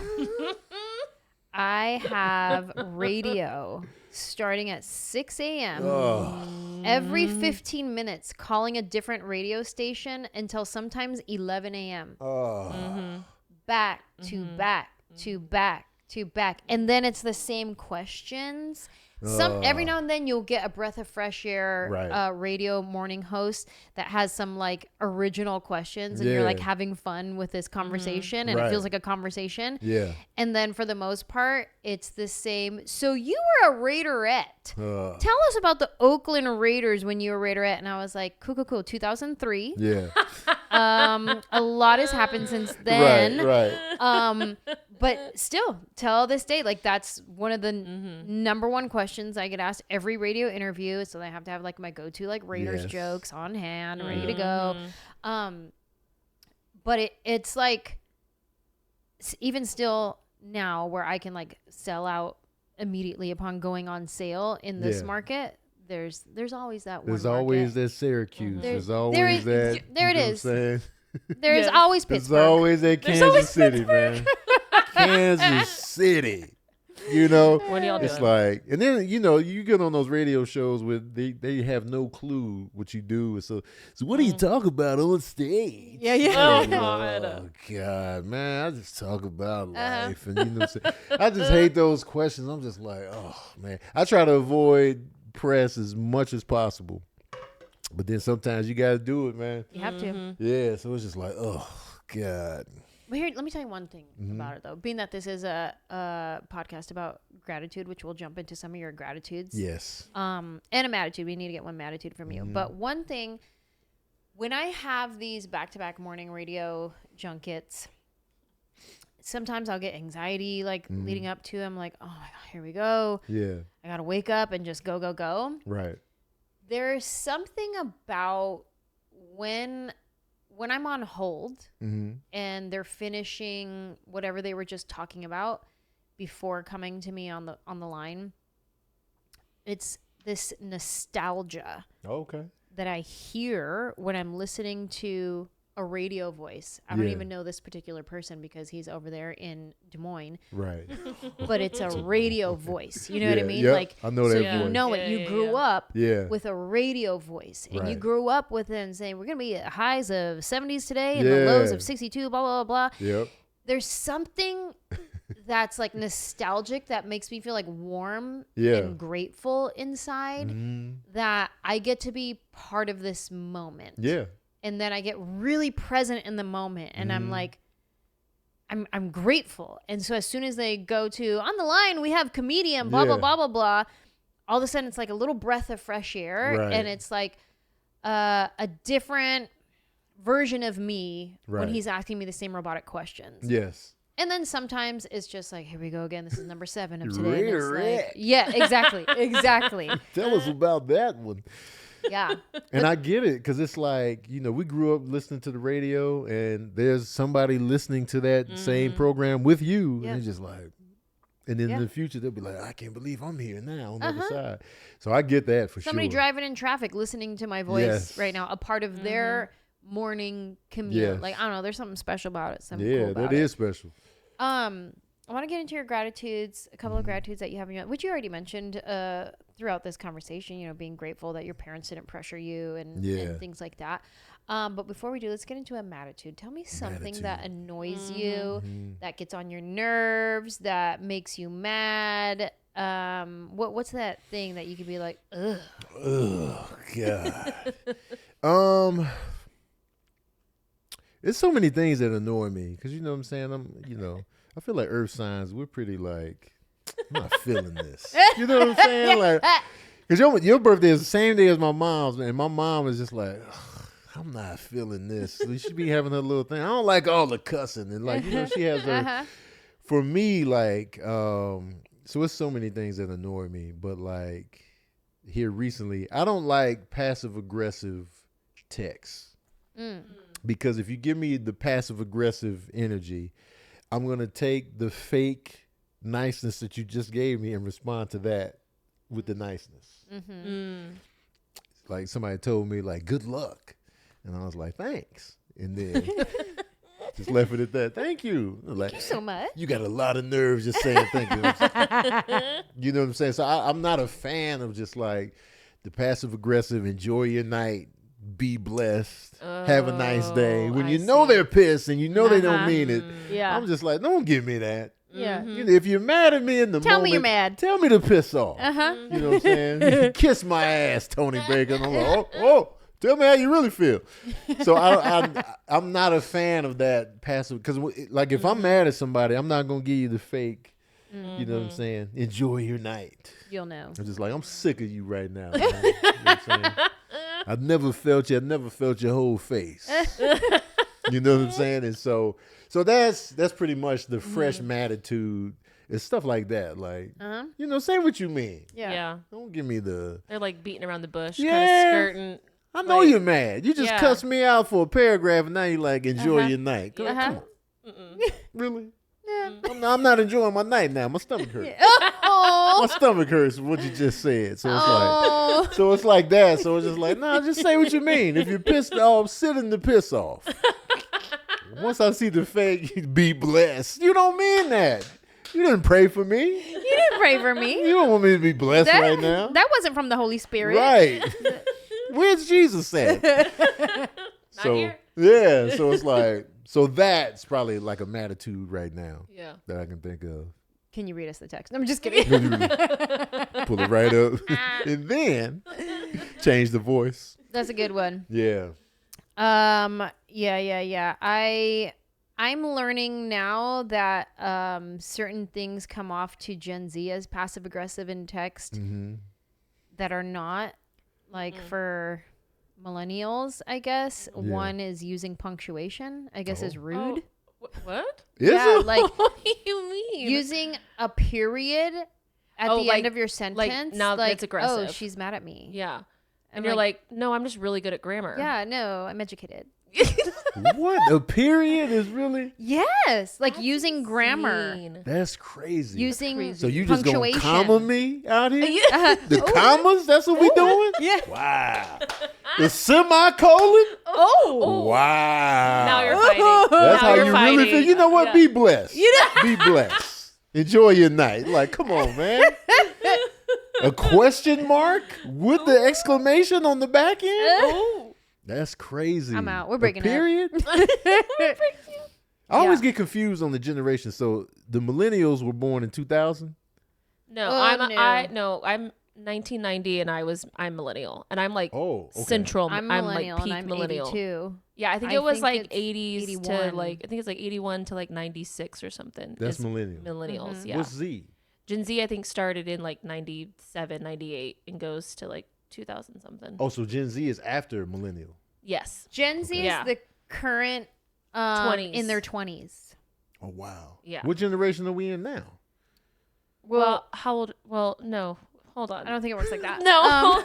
I have radio starting at 6 a.m. every 15 minutes calling a different radio station until sometimes 11 a.m. Back to back to back to back. And then it's the same questions. Every now and then you'll get a breath of fresh air radio morning host that has some like original questions and you're like having fun with this conversation and it feels like a conversation. Yeah. And then for the most part, it's the same. So you were a Raiderette. Tell us about the Oakland Raiders when you were a Raiderette. And I was like, cool. 2003. Yeah. A lot has happened since then. Right. But still, till this day, like that's one of the number one questions I get asked every radio interview. So I have to have like my go-to like Raiders jokes on hand, ready to go. But it's like even still now where I can like sell out immediately upon going on sale in this market. There's always that one. There's always that Syracuse. There's always that. There it is. There's Yes. always Pittsburgh. There's always that Kansas City, man. Kansas City. You know, What are y'all it's doing? like, and then you get on those radio shows where they have no clue what you do. So what do you talk about on stage? Oh, Oh God, man, I just talk about Uh-huh. life, and you know, what I'm saying? I just hate those questions. I'm just like, oh man, I try to avoid press as much as possible, but then sometimes you got to do it, man. You have to. Yeah, so it's just like, oh God. But here, let me tell you one thing about it, though. Being that this is a podcast about gratitude, which we'll jump into some of your gratitudes. Yes. And a Matitude. We need to get one Matitude from you. But one thing, when I have these back-to-back morning radio junkets, sometimes I'll get anxiety, like, leading up to them. Like, oh, my God, here we go. Yeah. I got to wake up and just go. Right. There's something about when I'm on hold and they're finishing whatever they were just talking about before coming to me on the line, it's this nostalgia Okay. that I hear when I'm listening to a radio voice. I don't even know this particular person because he's over there in Des Moines, Right. but it's a radio voice. You know what I mean? Yep. Like, I know so that you voice. know it. You grew up with a radio voice, and you Right. grew up with them saying we're gonna be at highs of 70s today and the lows of 62. Blah blah blah blah. Yep. There's something that's like nostalgic that makes me feel like warm Yeah. and grateful inside that I get to be part of this moment. Yeah. And then I get really present in the moment, and I'm like, I'm grateful. And so as soon as they go to on the line, we have comedian, blah blah blah blah blah. All of a sudden, it's like a little breath of fresh air, Right. and it's like a different version of me when Right. he's asking me the same robotic questions. Yes. And then sometimes it's just like, here we go again. This is number 7 of today. And it's Raiderette. like, yeah, exactly. Tell us about that one. Yeah. And I get it because it's like, we grew up listening to the radio and there's somebody listening to that same program with you. Yeah. And it's just like, and then in the future, they'll be like, I can't believe I'm here now on the other side. So I get that for Somebody sure. driving in traffic, listening to my voice Yes. right now, a part of their morning commute. Yes. Like, I don't know, there's something special about it. Something Yeah, cool about that it. is special. I want to get into your gratitudes, a couple of gratitudes that you have in your, which you already mentioned throughout this conversation, being grateful that your parents didn't pressure you and things like that. But before we do, let's get into a Matitude. Tell me something that annoys you, that gets on your nerves, that makes you mad. What's that thing that you could be like, ugh? Oh, God. There's so many things that annoy me because you know what I'm saying. I feel like Earth signs. We're pretty like, I'm not feeling this. You know what I'm saying? Like, because your birthday is the same day as my mom's, and my mom is just like, I'm not feeling this. So she be having her little thing. I don't like all the cussing and like she has her. For me, like, so it's so many things that annoy me, but like here recently, I don't like passive aggressive texts. Because if you give me the passive aggressive energy, I'm going to take the fake niceness that you just gave me and respond to that with the niceness. like somebody told me like good luck, and I was like thanks, and then just left it at that. Thank you. Like, Thank you so much. you got a lot of nerves just saying thank you. You know what I'm saying? So I'm not a fan of just like the passive aggressive. Enjoy your night. Be blessed. Have a nice day. When you know they're pissed and you know they don't mean it, Yeah. I'm just like, don't give me that. Yeah. You know, if you're mad at me in the Tell moment, me you're mad. Tell me to piss off. Uh-huh. You know what I'm saying? Kiss my ass, Tony Baker. And I'm like, oh, tell me how you really feel. So I'm not a fan of that passive, because like if I'm mad at somebody, I'm not gonna give you the fake. You know what I'm saying? Enjoy your night. You'll know. I'm just like, I'm sick of you right now. Man. You know what I'm saying? I've never felt you. I've never felt your whole face. You know what I'm saying? And so that's pretty much the fresh Matitude. It's stuff like that. Like, you know, say what you mean. Yeah. Don't give me the. They're like beating around the bush, Yeah. kind of skirting. I know like, you're mad. You just cussed me out for a paragraph, and now you like enjoy your night. Come on. Really? Yeah. I'm not enjoying my night now. My stomach hurts. Oh. My stomach hurts from what you just said. So it's like, so it's like that. So it's just like, nah, just say what you mean. If you're pissed off, sit in the piss off. Once I see the fake, be blessed. You don't mean that. You didn't pray for me. You didn't pray for me. You don't want me to be blessed right now. That wasn't from the Holy Spirit. Right. Where's Jesus at? So here. yeah. So it's like, so that's probably like a Matitude right now. Yeah. That I can think of. Can you read us the text? I'm just kidding. Pull it right up. And then change the voice. That's a good one. Yeah. Yeah. I'm learning now that certain things come off to Gen Z as passive aggressive in text that are not. Like for millennials, I guess one is using punctuation. I guess is rude. What? Is it? Like What do you mean? using a period at the like- end of your sentence. now like, it's aggressive. Oh, she's mad at me. Yeah. And I'm you're like, no, I'm just really good at grammar. Yeah, no, I'm educated. What? A period is really? Yes, like using grammar, Mean. That's crazy. using So you just gonna punctuation. comma me out here? Uh, The commas? That's what we doing? yeah. Wow. The semicolon? Oh. Wow. Now you're fighting. That's Now how you're you fighting. really feel. You know what? Yeah. Be blessed. Be blessed. Enjoy your night. Like, come on, man. A question mark with the exclamation on the back end? Oh. That's crazy. I'm out. We're breaking A up. period? I always get confused on the generation. So the millennials were born in 2000? No, Oh, I'm 1990 and I'm millennial and I'm like Oh, okay. central. I'm like millennial peak and I'm millennial. 82. Yeah, I think I it was think like it's 80s 81. to like I think it's like 81 to like 96 or something. That's It's millennial. millennials. Yeah. What's Z? Gen Z I think started in like 97, 98 and goes to like 2000 something. Oh, so Gen Z is after millennial. Yes. Gen Z Yeah. is the current 20s. in their 20s. Oh, wow. Yeah. What generation are we in now? Well, how old? Well, no. Hold on. I don't think it works like that. No.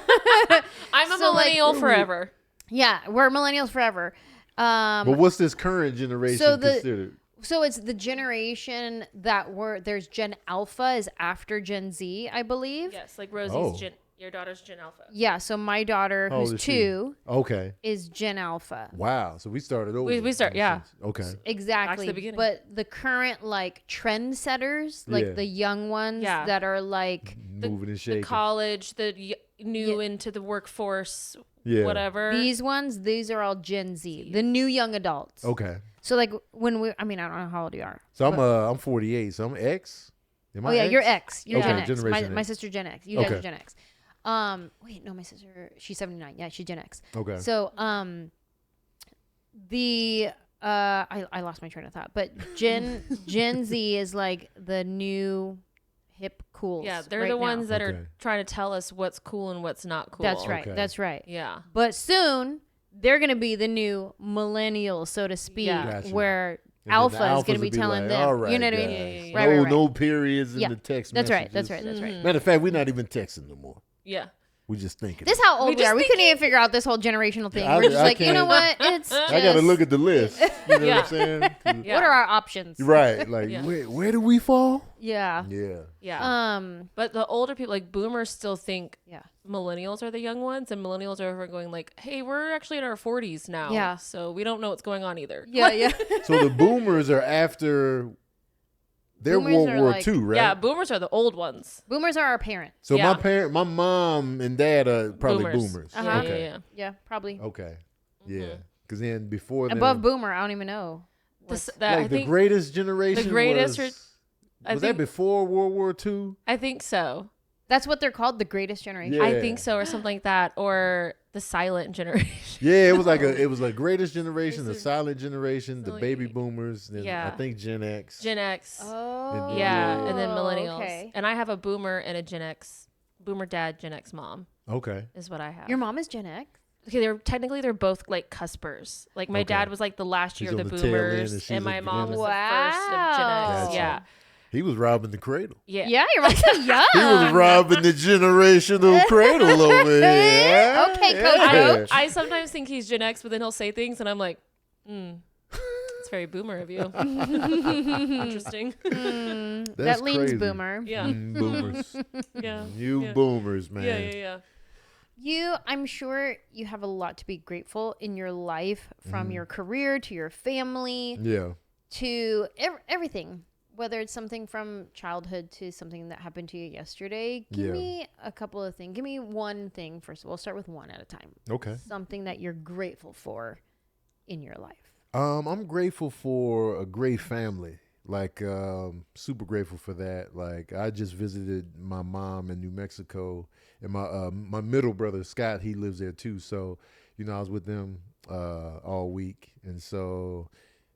I'm a So, like, millennial forever. Yeah, we're millennials forever. But what's this current generation so the- considered? So it's the generation that there's Gen Alpha is after Gen Z, I believe. Yes, like Rosie's Oh. your daughter's Gen Alpha. Yeah, so my daughter, How old who's is she? 2, Okay. is Gen Alpha. Wow. So we started over. We start- yeah. Okay. Exactly. beginning. But the current like trendsetters, like Yeah. the young ones Yeah. that are like Moving and The shaking. college, new Yeah. into the workforce, Yeah. whatever. these are all Gen Z, the new young adults. Okay. So like when I don't know how old you are. So I'm 48. So I'm X. Am Oh I yeah, X? you're X. You're Okay, Gen X. Generation My X. sister Gen X. You guys Okay. are Gen X. Wait, no, my sister, she's 79. Yeah, she's Gen X. Okay. So I lost my train of thought, but Gen Z is like the new hip cools. Yeah, they're right the now. ones that Okay. are trying to tell us what's cool and what's not cool. That's right. Okay. That's right. Yeah. But soon they're gonna be the new millennials, so to speak, Yeah. Gotcha. where And then Alpha the is gonna alphas be will telling like, them. All right, you know what I mean? guys. Yeah. Right, no, right. no periods in Yeah. the text That's right. messages. That's right. That's right. Matter of fact, we're not even texting no more. Yeah. We just thinking. This is how old we are. We couldn't even figure out this whole generational thing. We're just like, you know what? It's just, I got to look at the list. You know what I'm saying? What are our options? Right. Like, where do we fall? Yeah. Yeah. But the older people, like boomers, still think millennials are the young ones, and millennials are over going like, hey, we're actually in our 40s now. Yeah. So we don't know what's going on either. Yeah. So the boomers are after their Boomers World are War like- II, right? Yeah, boomers are the old ones. Boomers are our parents. So Yeah. my mom and dad are probably boomers. Uh-huh. Okay. Yeah, probably. Okay. Yeah. Because then before Above them, boomer, I don't even know. like the greatest generation the greatest was I that think- before World War II? I think so. That's what they're called, the greatest generation. Yeah. I think so, or something like that, or the silent generation. Yeah, it was like a greatest generation, the silent generation, the Silly. baby boomers, then Yeah. I think Gen X. Gen X. Oh. Yeah, and then millennials. Okay. And I have a boomer and a Gen X. Boomer dad, Gen X mom Okay. is what I have. Your mom is Gen X? Okay, they're both like cuspers. Like my Okay. dad was like the last year She's of the on the tail end and boomers, she's and my at the mom was beginning. the first of Gen X. Gotcha. Yeah. He was robbing the cradle. Yeah. Yeah, your mom's so young. He was robbing the generational cradle over here. Okay, Yeah. Coach. I sometimes think he's Gen X, but then he'll say things, and I'm like, it's very boomer of you. Interesting. That's That leans crazy. boomer. Yeah. Boomers. Yeah. You Yeah. boomers, man. Yeah. I'm sure you have a lot to be grateful in your life, from Mm-hmm. your career to your family Yeah. to everything. Whether it's something from childhood to something that happened to you yesterday. Give Yeah. me a couple of things. Give me one thing first. We'll start with one at a time. Okay. Something that you're grateful for in your life. I'm grateful for a great family. Like, super grateful for that. Like, I just visited my mom in New Mexico, and my middle brother Scott, he lives there too. So, I was with them all week, and so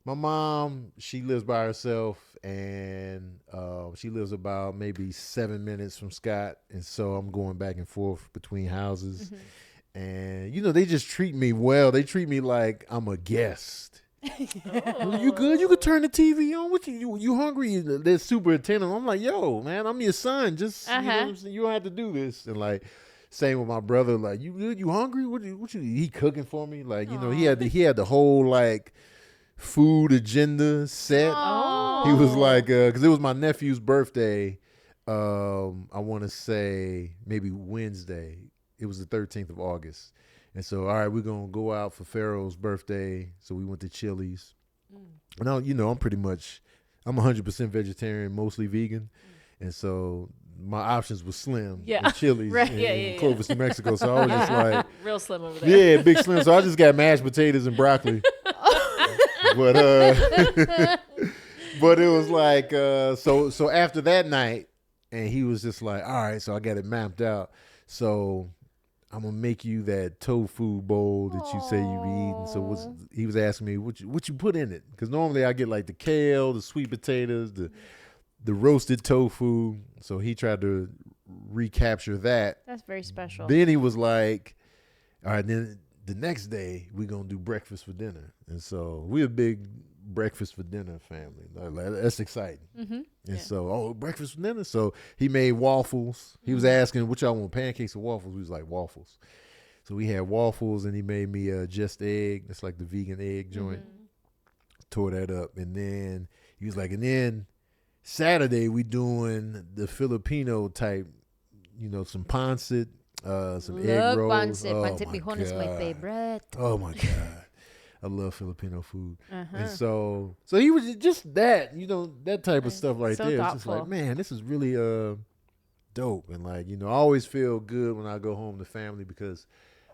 my mom, she lives by herself, and she lives about maybe 7 minutes from Scott, and so I'm going back and forth between houses, and they just treat me well. They treat me like I'm a guest. You good? You could turn the TV on. What you hungry? They're super attentive. I'm like, yo, man, I'm your son. Just you know what I'm saying? You don't have to do this. And like, same with my brother. Like, you good? You hungry? What you? He cooking for me? Like, he had the whole like food agenda set. He was like, because it was my nephew's birthday. I want to say maybe Wednesday. It was the 13th of August. And so, all right, we're going to go out for Pharaoh's birthday. So we went to Chili's. And I'm 100% vegetarian, mostly vegan. And so my options were slim. Yeah. With Chili's in Clovis, New Mexico. So I was just like, real slim over there. yeah, big slim. So I just got mashed potatoes and broccoli. But but it was like, so after that night, and he was just like, all right, so I got it mapped out. So I'm gonna make you that tofu bowl that you say you eat. And so he was asking me what you put in it, because normally I get like the kale, the sweet potatoes, the roasted tofu. So he tried to recapture that. That's very special. Then he was like, all right, then the next day we're gonna do breakfast for dinner. And so we're a big breakfast for dinner family. Like, that's exciting. And so, breakfast for dinner. So he made waffles. He was asking, what y'all want, pancakes or waffles? We was like, waffles. So we had waffles, and he made me a just egg. That's like the vegan egg joint. Tore that up. And then he was like, and then Saturday we doing the Filipino type, some pancit, some egg rolls. Pancit. Oh, Pancit my bihon is my God. favorite. Oh my God. I love Filipino food. And so he was just that, that type of stuff right So there. It's just thoughtful. like, man, this is really dope. And like, I always feel good when I go home to family, because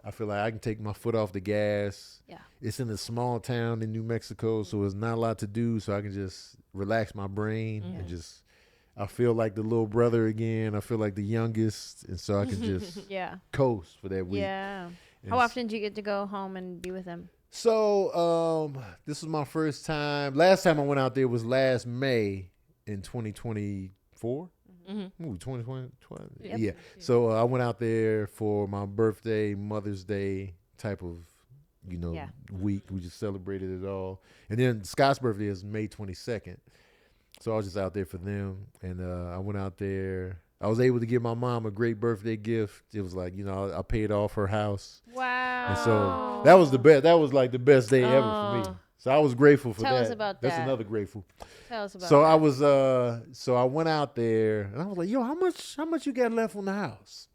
I feel like I can take my foot off the gas. Yeah. It's in a small town in New Mexico, so there's not a lot to do, so I can just relax my brain and just, I feel like the little brother again. I feel like the youngest, and so I can just coast for that week. Yeah. And How often do you get to go home and be with him? So, this was my first time. Last time I went out there was last May in 2024. Ooh, 2020. Yep. Yeah. So I went out there for my birthday, Mother's Day type of, week. We just celebrated it all. And then Scott's birthday is May 22nd. So I was just out there for them. And I went out there I was able to give my mom a great birthday gift. It was like, I paid off her house. Wow. And so that was the best. That was like the best day ever for me. So I was grateful for that. Tell us about That's that. another grateful. Tell us about So that. I was so I went out there and I was like, yo, how much you got left on the house?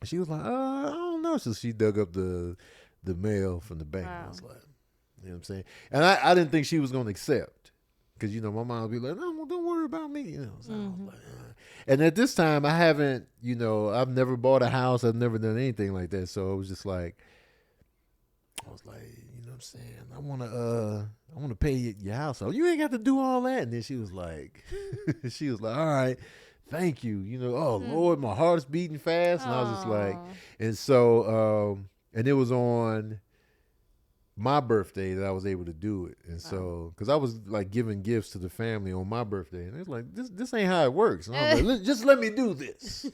And she was like, I don't know. So she dug up the mail from the bank. Wow. I was like, you know what I'm saying? And I didn't think she was gonna accept. Because my mom would be like, no, don't worry about me. So I was like, And at this time I haven't, I've never bought a house, I've never done anything like that. So it was just like, I was like, you know what I'm saying? I wanna pay your house. So you ain't got to do all that. And then she was like, all right, thank you. Oh Lord, my heart's beating fast. And I was just like, and so and it was on my birthday that I was able to do it. And so, because I was like giving gifts to the family on my birthday, and it's like, this ain't how it works. And I was like, just let me do this.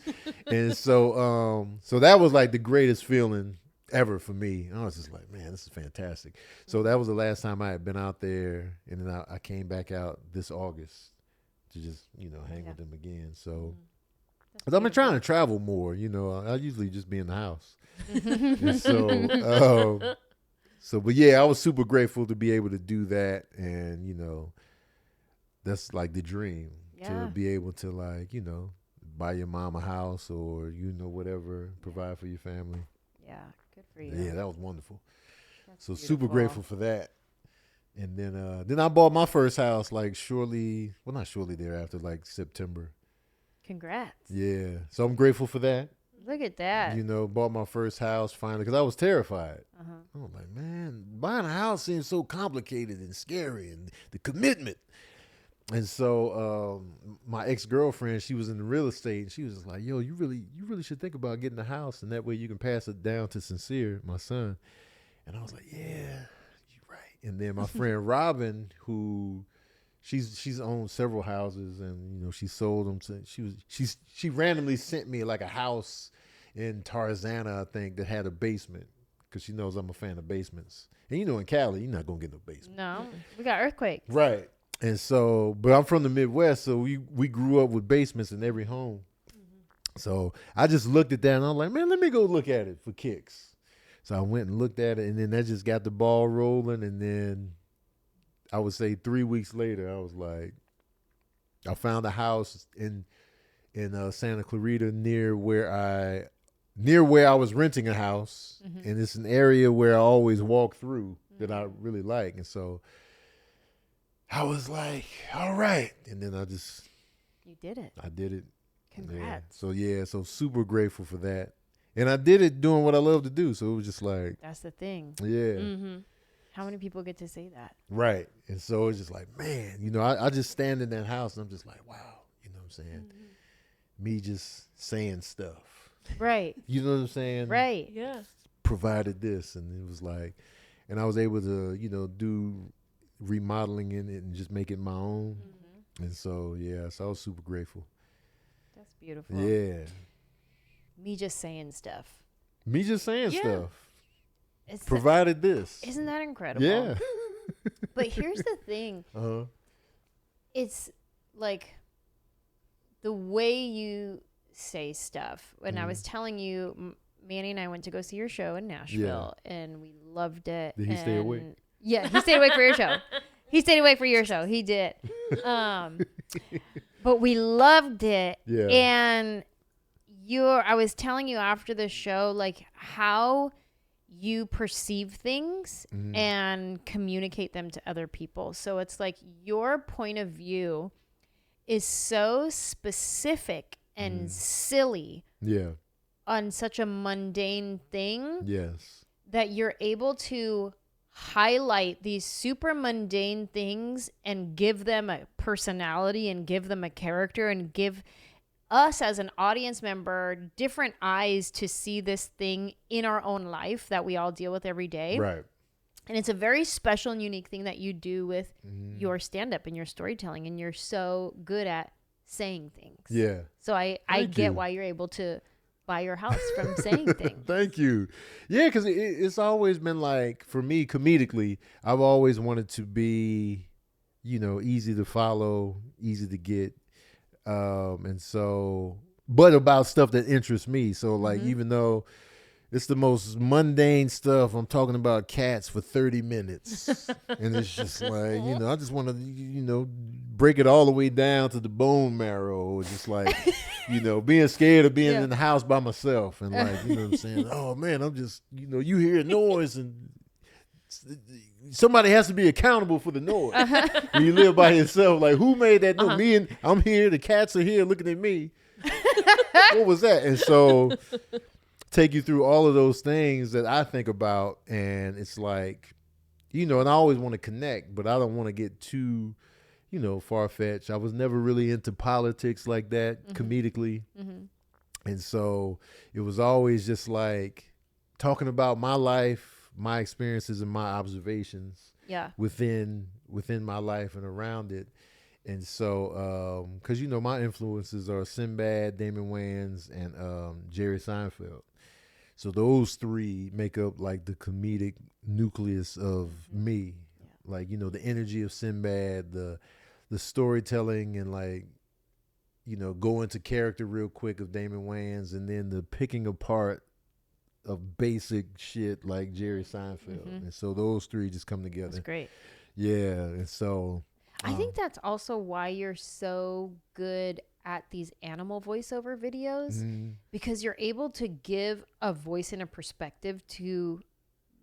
And so, so that was like the greatest feeling ever for me. And I was just like, man, this is fantastic. So that was the last time I had been out there, and then I came back out this August to just, hang with them again. So, because I've been trying to travel more, I usually just be in the house. And so, but yeah, I was super grateful to be able to do that. And, that's like the dream to be able to like, buy your mom a house or, whatever, provide for your family. Yeah, good for you. Yeah, that was wonderful. That's so beautiful. Super grateful for that. And then I bought my first house like not shortly thereafter, like September. Congrats. Yeah. So I'm grateful for that. Look at that. Bought my first house finally because I was terrified. I was like, man, buying a house seems so complicated and scary and the commitment. And so my ex-girlfriend, she was in the real estate and she was just like, yo, you really should think about getting a house and that way you can pass it down to Sincere, my son. And I was like, yeah, you're right. And then my friend Robin, who she's owned several houses and she sold them to she randomly sent me like a house in Tarzana, I think, that had a basement because she knows I'm a fan of basements. And in Cali, you're not gonna get no basement. No, we got earthquakes. Right. And so, but I'm from the Midwest, so we grew up with basements in every home. So I just looked at that and I'm like, man, let me go look at it for kicks. So I went and looked at it, and then that just got the ball rolling. And then I would say 3 weeks later, I was like, I found a house in Santa Clarita near where I was renting a house, and it's an area where I always walk through that I really like. And so I was like, all right. And then You did it. I did it. Congrats. So super grateful for that. And I did it doing what I love to do. So it was just like, That's the thing. yeah. How many people get to say that? Right. And so it's just like, man, I just stand in that house and I'm just like, wow, you know what I'm saying? Me just saying stuff. Right. You know what I'm saying? Right. Yeah. Provided this. And it was like, and I was able to, do remodeling in it and just make it my own. And so, yeah, so I was super grateful. That's beautiful. Yeah. Me just saying stuff. Me just saying stuff. It's Provided this. Isn't that incredible? Yeah. But here's the thing. Uh-huh. It's like the way you say stuff. When I was telling you, Manny and I went to go see your show in Nashville, and we loved it. Did he stay awake? Yeah, he stayed awake for your show. He stayed awake for your show. He did. But we loved it. Yeah. And I was telling you after the show, like how you perceive things and communicate them to other people. So it's like your point of view is so specific and silly on such a mundane thing that you're able to highlight these super mundane things and give them a personality and give them a character and give us as an audience member different eyes to see this thing in our own life that we all deal with every day. Right. And it's a very special and unique thing that you do with your stand-up and your storytelling, and you're so good at saying things. Yeah. So I get why you're able to buy your house from saying things. Thank you. Yeah, because it's always been like, for me, comedically, I've always wanted to be, easy to follow, easy to get. And so but about stuff that interests me. So like, even though it's the most mundane stuff, I'm talking about cats for 30 minutes. And it's just like, I just want to, break it all the way down to the bone marrow. Just like, being scared of being in the house by myself. And like, what I'm saying? Oh man, I'm just, you hear a noise and somebody has to be accountable for the noise. When you live by yourself, like who made that noise? I'm here, the cats are here looking at me. What was that? And so take you through all of those things that I think about, and it's like, and I always want to connect, but I don't want to get too, far-fetched. I was never really into politics like that, comedically. And so it was always just like talking about my life, my experiences, and my observations within my life and around it. And so, because, my influences are Sinbad, Damon Wayans, and Jerry Seinfeld. So those three make up like the comedic nucleus of me. Like, the energy of Sinbad, the storytelling, and like, go into character real quick of Damon Wayans, and then the picking apart of basic shit like Jerry Seinfeld. And so those three just come together. That's great. Yeah. And so I think that's also why you're so good at these animal voiceover videos, because you're able to give a voice and a perspective to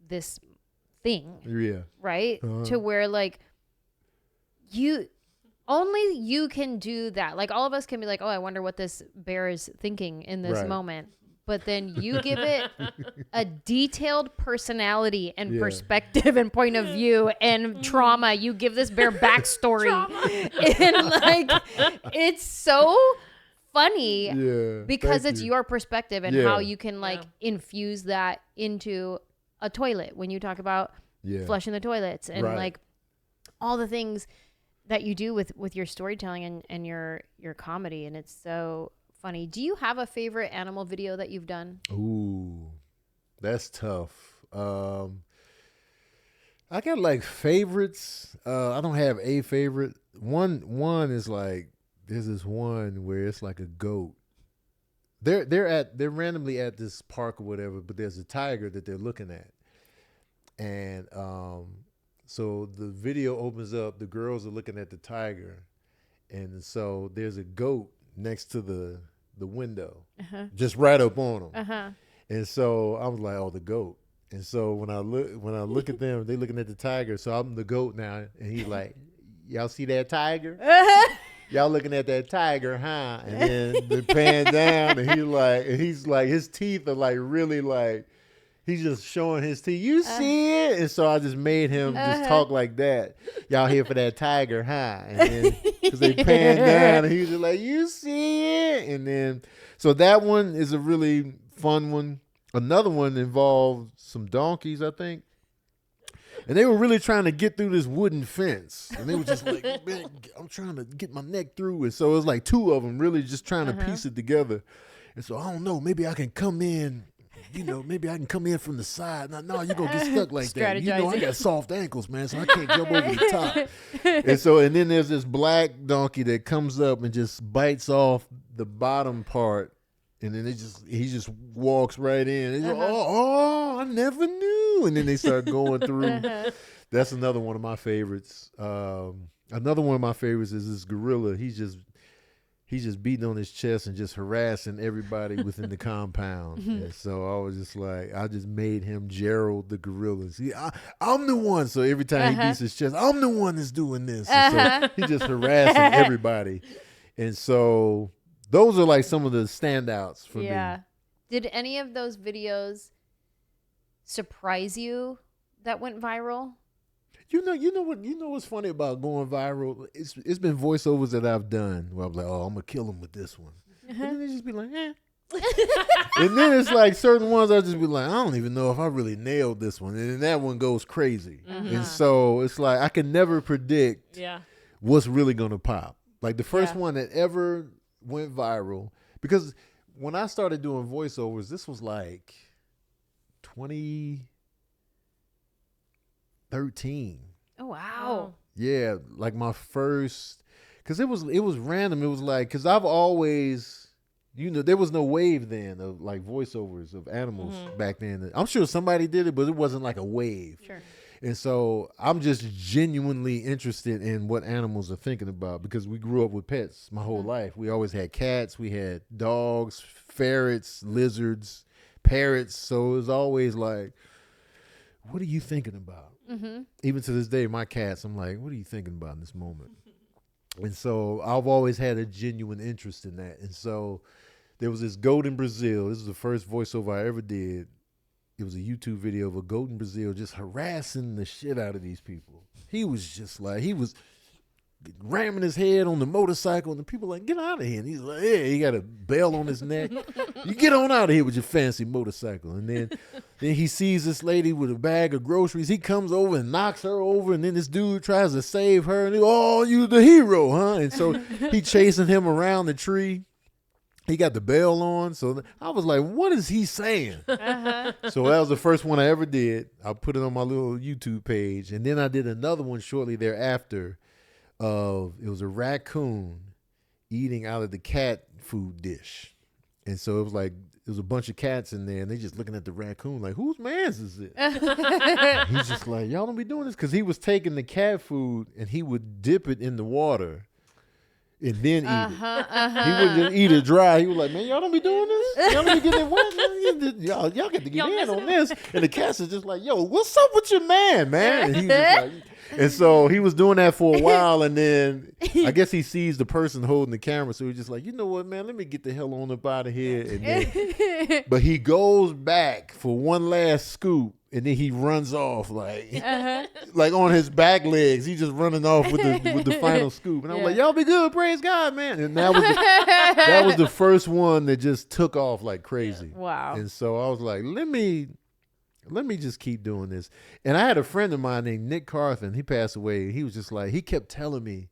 this thing. Yeah. Right? To where like only you can do that. Like all of us can be like, oh, I wonder what this bear is thinking in this moment. But then you give it a detailed personality and perspective and point of view and trauma. You give this bear backstory. And like, it's so funny because it's your perspective and how you can like infuse that into a toilet when you talk about flushing the toilets and like all the things that you do with your storytelling and your comedy. And it's so funny. Do you have a favorite animal video that you've done? Ooh, that's tough. I got like favorites. I don't have a favorite. One is like, there's this one where it's like a goat. They're randomly at this park or whatever, but there's a tiger that they're looking at. And so the video opens up, the girls are looking at the tiger, and so there's a goat next to the window, just right up on them. And so I was like, oh, the goat. And so when I look at them, they looking at the tiger. So I'm the goat now, and he's like, y'all see that tiger? Y'all looking at that tiger, huh? And then they pan down, and he's like, his teeth are like really like, he's just showing his teeth. You see it? And so I just made him just talk like that. Y'all here for that tiger, huh? And then, because they pan down, and he's just like, you see it? And then, so that one is a really fun one. Another one involved some donkeys, I think. And they were really trying to get through this wooden fence. And they were just like, man, I'm trying to get my neck through it. So it was like two of them really just trying to piece it together. And so I don't know, maybe I can come in. Maybe I can come in from the side. No, you're going to get stuck like that. I got soft ankles, man, so I can't jump over the top. And then there's this black donkey that comes up and just bites off the bottom part. And then he just walks right in. And I never knew. And then they start going through. That's another one of my favorites. Another one of my favorites is this gorilla. He's just beating on his chest and just harassing everybody within the compound. And so I was just like, I just made him Gerald the gorilla. See, I'm the one. So every time he beats his chest, I'm the one that's doing this. And so he just harassing everybody. And so those are like some of the standouts for me. Did any of those videos surprise you that went viral? You know what's funny about going viral? It's been voiceovers that I've done where I'm like, oh, I'm gonna kill them with this one. And then they just be like, eh. And then it's like certain ones I just be like, I don't even know if I really nailed this one. And then that one goes crazy. And so it's like I can never predict what's really gonna pop. Like the first one that ever went viral, because when I started doing voiceovers, this was like 2013. Oh wow. Yeah, like my first, because it was random. It was like, because I've always there was no wave then of like voiceovers of animals back then. I'm sure somebody did it, but it wasn't like a wave. Sure. And so I'm just genuinely interested in what animals are thinking about because we grew up with pets my whole life. We always had cats, we had dogs, ferrets, lizards, parrots. So it was always like, what are you thinking about? Even to this day, my cats, I'm like, what are you thinking about in this moment? And so I've always had a genuine interest in that. And so there was this goat in Brazil. This is the first voiceover I ever did. It was a YouTube video of a goat in Brazil just harassing the shit out of these people. He was just like, he was ramming his head on the motorcycle, and the people like, get out of here. And he's like, yeah, he got a bell on his neck. You get on out of here with your fancy motorcycle. And then he sees this lady with a bag of groceries. He comes over and knocks her over, and then this dude tries to save her. And he, oh, you the hero, huh? And so he chasing him around the tree. He got the bell on. So I was like, what is he saying? So that was the first one I ever did. I put it on my little YouTube page. And then I did another one shortly thereafter. It was a raccoon eating out of the cat food dish. And so it was like, there was a bunch of cats in there, and they just looking at the raccoon like, whose man's is this? He's just like, y'all don't be doing this. Because he was taking the cat food, and he would dip it in the water and then eat it. He wouldn't just eat it dry. He was like, man, y'all don't be doing this? Y'all don't be getting it wet? Y'all got to get in on this. And the cats is just like, yo, what's up with your man? And he's just like... And so he was doing that for a while, and then I guess he sees the person holding the camera, so he's just like, you know what, man, let me get the hell on up out of here. And then, but he goes back for one last scoop, and then he runs off like on his back legs. He's just running off with the final scoop. And I'm like, y'all be good, praise God, man. And that was the first one that just took off like crazy. Wow. And so I was like, let me just keep doing this. And I had a friend of mine named Nick Carthen. He passed away. He was just like, he kept telling me,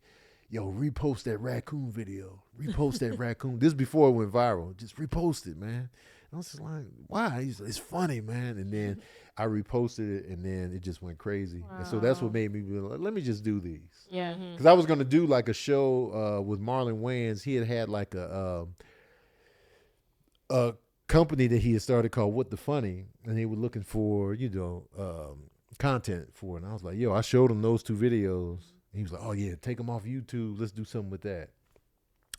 yo, repost that raccoon video. Repost that raccoon. This before it went viral. Just repost it, man. And I was just like, why? He's like, it's funny, man. And then I reposted it, and then it just went crazy. Wow. And so that's what made me be like, let me just do these. Yeah. Because I was going to do like a show with Marlon Wayans. He had like a company that he had started called What the Funny, and they were looking for, content for it. And I was like, yo, I showed him those two videos. And he was like, oh yeah, take them off YouTube. Let's do something with that.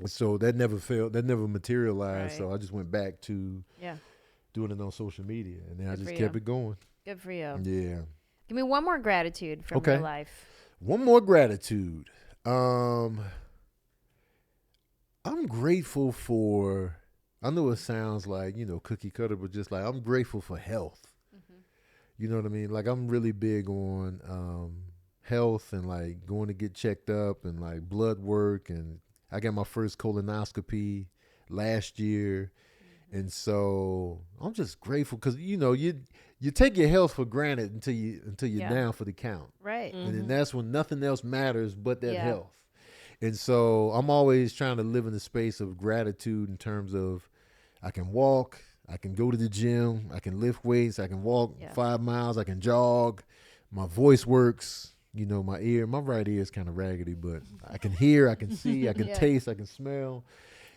And so that never materialized. Right. So I just went back to doing it on social media, and then I just kept it going. Good for you. Yeah. Give me one more gratitude from your life. One more gratitude. I'm grateful for, I know it sounds like, cookie cutter, but just like, I'm grateful for health. You know what I mean? Like, I'm really big on health and like going to get checked up and like blood work. And I got my first colonoscopy last year. And so I'm just grateful because, you take your health for granted until you're down for the count. Right. And then that's when nothing else matters but that health. And so I'm always trying to live in the space of gratitude in terms of I can walk, I can go to the gym, I can lift weights, I can walk 5 miles, I can jog, my voice works, my right ear is kind of raggedy, but I can hear, I can see, I can taste, I can smell.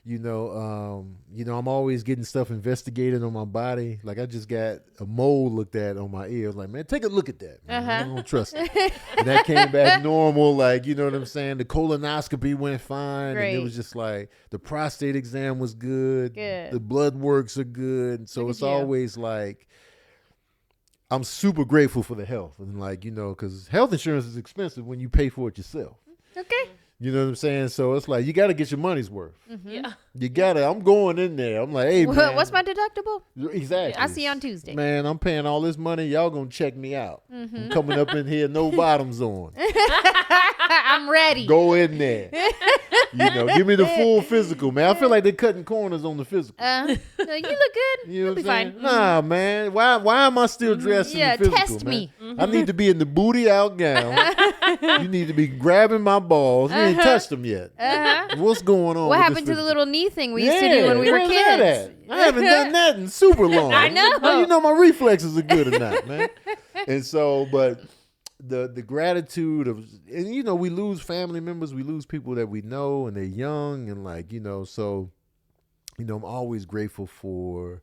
I'm always getting stuff investigated on my body. Like I just got a mole looked at on my ear. I was like, man, take a look at that. Man. I don't trust it. And that came back normal. Like, you know what I'm saying? The colonoscopy went fine. Great. And it was just like the prostate exam was good. The blood works are good. So it's always like, I'm super grateful for the health. And like, because health insurance is expensive when you pay for it yourself. Okay. You know what I'm saying? So it's like, you got to get your money's worth. Yeah. You got to. I'm going in there. I'm like, hey, man. What's my deductible? Exactly. I see you on Tuesday. Man, I'm paying all this money. Y'all going to check me out. I'm coming up in here, no bottoms on. I'm ready. Go in there. Give me the full physical, man. I feel like they're cutting corners on the physical. No, you look good. You'll be fine. Nah, man. Why am I still dressed in the physical, test man? Me. I need to be in the booty out gown. You need to be grabbing my balls. You ain't touched them yet. What's going on? What happened to the little knee thing we used to do when we were kids? I haven't done that in super long. I know. Now my reflexes are good or not, man. And so, but the gratitude of, and we lose family members, we lose people that we know, and they're young, and like, so I'm always grateful for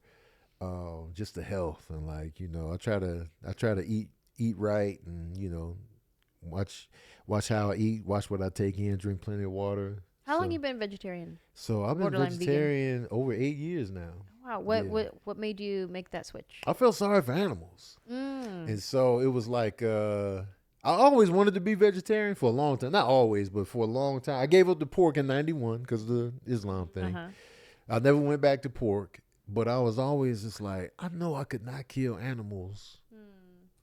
just the health and like I try to eat right and watch how I eat, watch what I take in, drink plenty of water. How long you been vegetarian? So I've been Borderline vegetarian over 8 years now. Wow, what made you make that switch? I felt sorry for animals, and so it was like I always wanted to be vegetarian for a long time. Not always, but for a long time. I gave up the pork in '91 because of the Islam thing. I never went back to pork, but I was always just like, I know I could not kill animals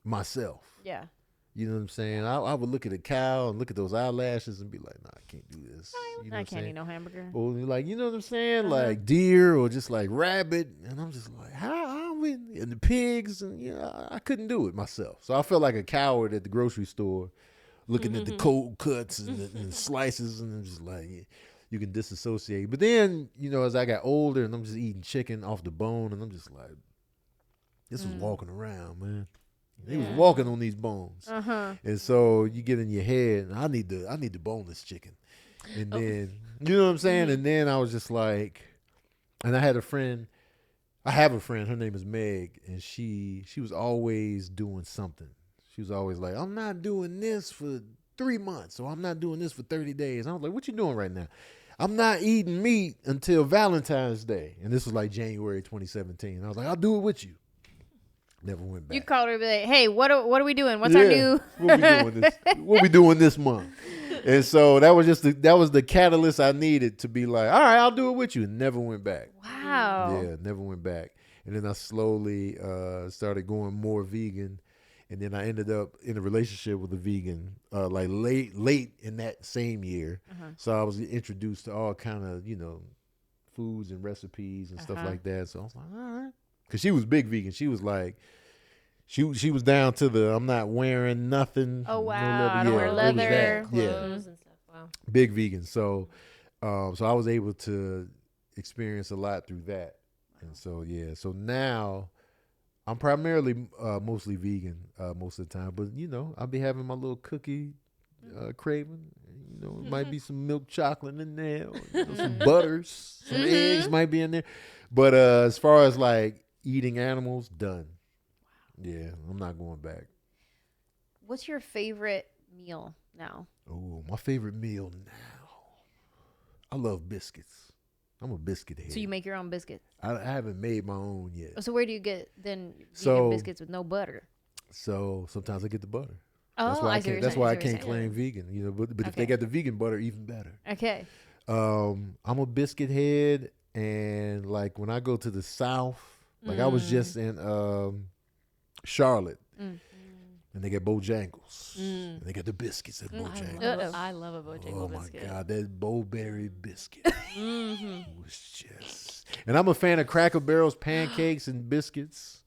myself. Yeah. You know what I'm saying? I would look at a cow and look at those eyelashes and be like, nah, I can't do this. You know I can't eat no hamburger. Or like, you know what I'm saying? Like deer or just like rabbit. And I'm just like, how are we? And the pigs. And I couldn't do it myself. So I felt like a coward at the grocery store looking at the cold cuts and the slices. And I'm just like, you can disassociate. But then, as I got older and I'm just eating chicken off the bone and I'm just like, this was walking around, man. He was walking on these bones, and so you get in your head. I need the boneless chicken, and then you know what I'm saying. And then I was just like, and I had a friend. I have a friend. Her name is Meg, and she was always doing something. She was always like, I'm not doing this for 3 months, or I'm not doing this for 30 days. I was like, what you doing right now? I'm not eating meat until Valentine's Day, and this was like January 2017. I was like, I'll do it with you. Never went back. You called her and be like, hey, what are we doing? What's our new? What we doing this month? And so that was the catalyst I needed to be like, all right, I'll do it with you. And never went back. Wow. Yeah, never went back. And then I slowly started going more vegan. And then I ended up in a relationship with a vegan, like late in that same year. So I was introduced to all kind of, foods and recipes and stuff like that. So I was like, all right. Because she was big vegan. She was like, she was down to the I'm not wearing nothing. Oh, wow. No leather. I don't wear leather. Clothes and stuff. Wow. Big vegan. So so I was able to experience a lot through that. And so, so now I'm primarily mostly vegan most of the time. But, I'll be having my little cookie craving. It might be some milk chocolate in there. Or, some butters. Some eggs might be in there. But as far as like eating animals, done. Wow. Yeah, I'm not going back. What's your favorite meal now? Oh, my favorite meal now. I love biscuits. I'm a biscuit head. So you make your own biscuits? I haven't made my own yet. So where do you get then vegan biscuits with no butter? So sometimes I get the butter. Oh, that's why I can't claim vegan. But if they got the vegan butter, even better. Okay. I'm a biscuit head, and like when I go to the South, like I was just in Charlotte, and they get Bojangles, and they got the biscuits at Bojangles. I love a Bojangle biscuit. Oh my God, that Bowberry biscuit was just. And I'm a fan of Cracker Barrel's pancakes and biscuits.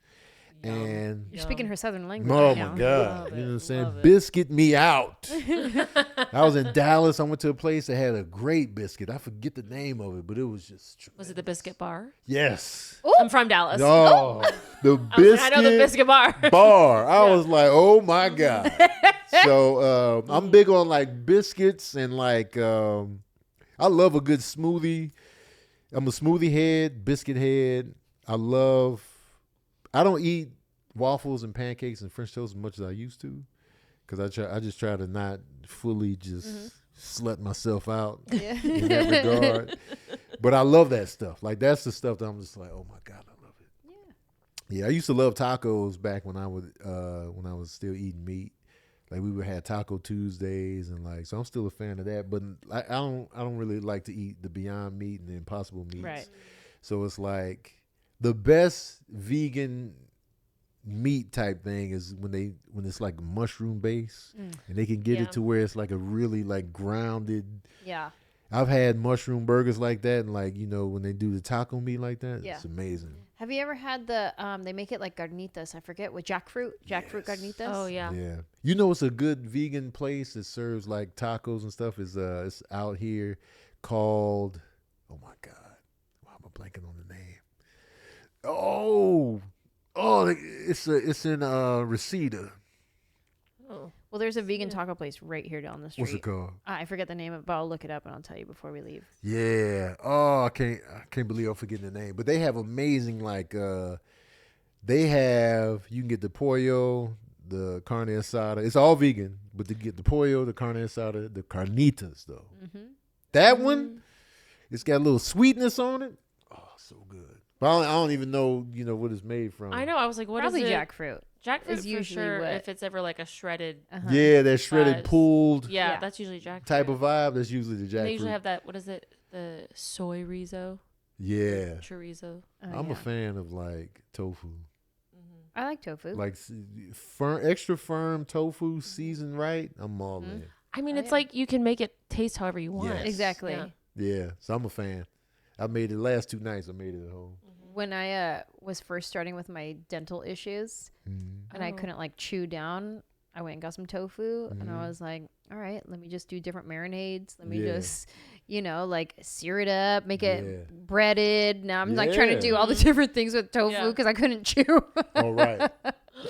And you're speaking her southern language. Oh right my now. God. You know what I'm saying? Biscuit me out. I was in Dallas. I went to a place that had a great biscuit. I forget the name of it, but it was just tremendous. Was it the Biscuit Bar? Yes. Ooh. I'm from Dallas. Oh, the biscuit I know the Biscuit Bar. I was like, oh my God. So I'm big on like biscuits and like I love a good smoothie. I'm a smoothie head, biscuit head. I don't eat waffles and pancakes and French toast as much as I used to, because I just try to not fully just slut myself out in that regard. But I love that stuff. Like that's the stuff that I'm just like, oh my God, I love it. Yeah, I used to love tacos back when I was still eating meat. Like we would have Taco Tuesdays and like, so I'm still a fan of that. But I don't really like to eat the Beyond Meat and the Impossible Meats. Right. So it's like the best vegan meat type thing is when it's like mushroom base and they can get it to where it's like a really like grounded. Yeah. I've had mushroom burgers like that, and like when they do the taco meat like that, it's amazing. Have you ever had the they make it like carnitas? I forget, with jackfruit carnitas. Oh yeah. Yeah. It's a good vegan place that serves like tacos and stuff is it's out here called, oh my God, why am I blanking on the name? Oh, it's in Reseda. Oh. Well, there's a vegan taco place right here down the street. What's it called? I forget the name of it, but I'll look it up and I'll tell you before we leave. Yeah. Oh, I can't believe I'm forgetting the name. But they have amazing they have, you can get the pollo, the carne asada. It's all vegan, but to get the pollo, the carne asada, the carnitas though. Mm-hmm. That one, it's got a little sweetness on it. Oh, so good. But I don't even know, what it's made from. I know. I was like, what Probably is it? jackfruit. Jackfruit is for usually sure. what- If it's ever like a shredded, Yeah, that shredded, size. pulled yeah, Yeah. that's usually jackfruit. type of vibe. That's usually the And they usually jackfruit. have that. What is it? The soy rizo. Yeah. Chorizo. I'm a fan of like tofu. I like tofu. Like extra firm tofu seasoned right. I'm all in. I mean, Oh, it's yeah. like you can make it taste however you want. Yes. Exactly. Yeah. Yeah, so I'm a fan. I made it last 2 nights. I made it at home. When I was first starting with my dental issues and I Oh. couldn't like chew down, I went and got some tofu and I was like, all right, let me just do different marinades. Let me Yeah. just, like sear it up, make it Yeah. breaded. Now I'm like trying to Yeah. do all the different things with tofu Yeah. because I couldn't chew. All right.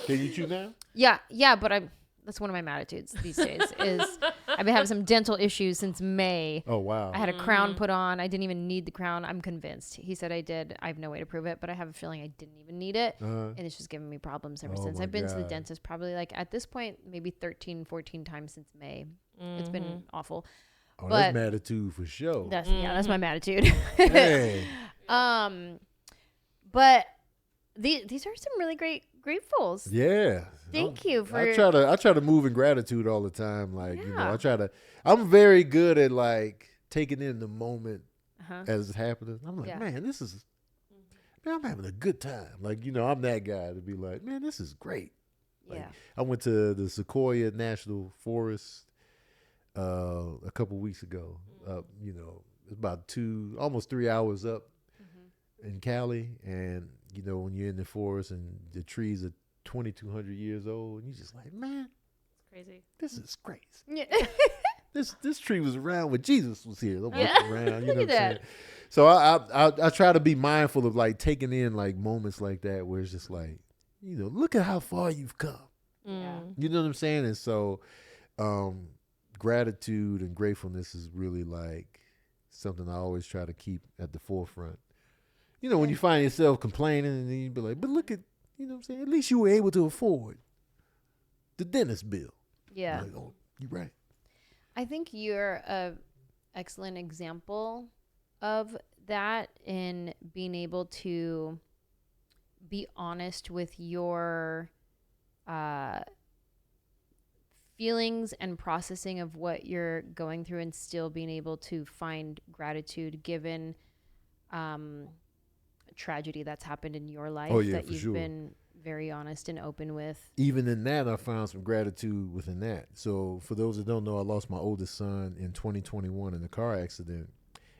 Can you chew now? Yeah, but that's one of my Matitudes these days is I've been having some dental issues since May. Oh, wow. I had a crown put on. I didn't even need the crown. I'm convinced. He said I did. I have no way to prove it, but I have a feeling I didn't even need it. And it's just giving me problems ever Oh since. my I've been to the God. dentist probably like at this point, maybe 13, 14 times since May. It's been awful. Oh, but- that's Matitude for sure. That's my Matitude. Hey. But these are some really great gratefuls. Yeah. Thank you for I try to move in gratitude all the time. Like, Yeah. I'm very good at like taking in the moment Uh-huh. as it's happening. I'm like, Yeah. man, man, I'm having a good time. Like, I'm that guy to be like, man, this is great. Like, Yeah. I went to the Sequoia National Forest a couple weeks ago. It's about almost 3 hours up in Cali, and when you're in the forest and the trees are 2,200 years old, and you're just like, man, It's crazy. this is crazy. Yeah. This tree was around when Jesus was here. I'm looking around, Look at that. So I try to be mindful of like taking in like moments like that where it's just like, look at how far you've come. Yeah. You know what I'm saying? And so gratitude and gratefulness is really like something I always try to keep at the forefront. When you find yourself complaining and then you be like, but look at, what I'm saying? At least you were able to afford the dentist bill. Yeah. Like, oh, you're right. I think you're a excellent example of that in being able to be honest with your feelings and processing of what you're going through and still being able to find gratitude given tragedy that's happened in your life that for you've sure. been very honest and open with. Even in that, I found some gratitude within that. So for those that don't know, I lost my oldest son in 2021 in a car accident.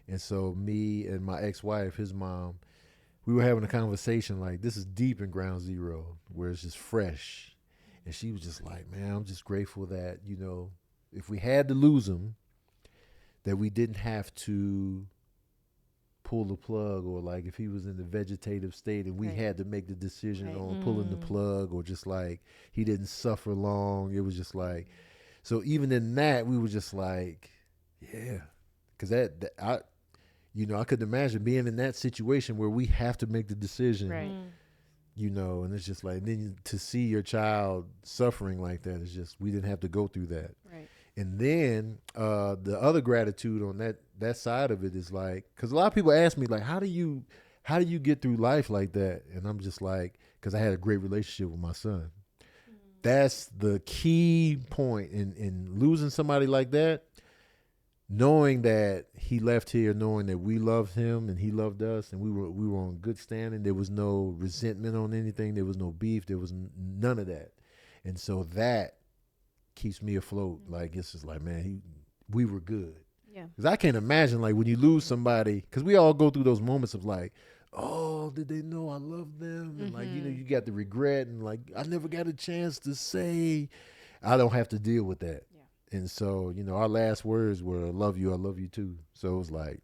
And so me and my ex-wife, his mom, we were having a conversation like, this is deep in ground zero, where it's just fresh. And she was just like, man, I'm just grateful that, if we had to lose him, that we didn't have to pull the plug, or like if he was in the vegetative state and we Right. had to make the decision Right. on pulling the plug, or just like he didn't suffer long. It was just like, so even in that, we were just like, yeah, because I couldn't imagine being in that situation where we have to make the decision, Right. and it's just like, then to see your child suffering like that is just, we didn't have to go through that. Right. And then the other gratitude on that side of it is like, because a lot of people ask me like, how do you get through life like that? And I'm just like, because I had a great relationship with my son. That's the key point in losing somebody like that. Knowing that he left here, knowing that we loved him and he loved us, and we were on good standing. There was no resentment on anything. There was no beef. There was none of that. And so that keeps me afloat. Like, it's just like, man, we were good. Yeah. Because I can't imagine, like, when you lose somebody, because we all go through those moments of like, oh, did they know I love them? And like, you got the regret, and like, I never got a chance to say. I don't have to deal with that. Yeah. And so, our last words were, I love you too. So it was like,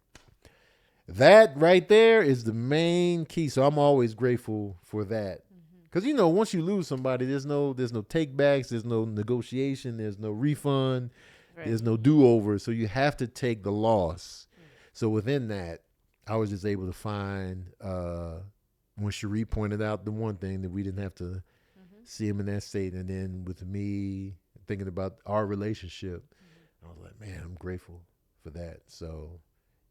that right there is the main key. So I'm always grateful for that. Because Because once you lose somebody, there's no take backs, there's no negotiation, there's no refund, there's no do over. So you have to take the loss. So within that, I was just able to find when Cherie pointed out the one thing that we didn't have to see him in that state, and then with me thinking about our relationship, I was like, man, I'm grateful for that. So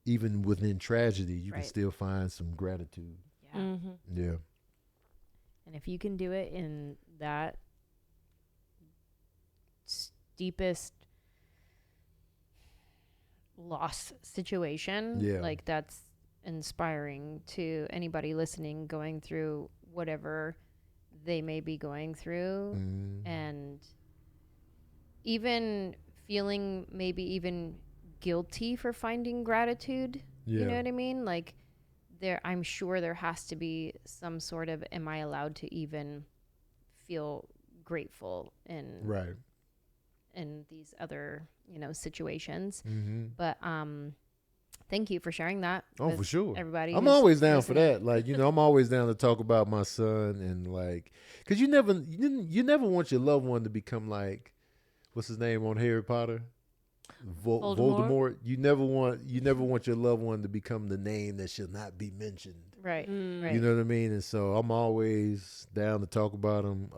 even within tragedy, you can still find some gratitude. Yeah. Mm-hmm. Yeah. And if you can do it in that steepest loss situation, like that's inspiring to anybody listening, going through whatever they may be going through, and even feeling maybe even guilty for finding gratitude. You know what I mean? Like, I'm sure there has to be some sort of, am I allowed to even feel grateful in these other, situations. But thank you for sharing that. Oh, for sure. Everybody. I'm always down for that. Like, I'm always down to talk about my son, and like, cause you never want your loved one to become like, what's his name on Harry Potter? Voldemort. You never want your loved one to become the name that should not be mentioned. Right. Right. You know what I mean? And so I'm always down to talk about them.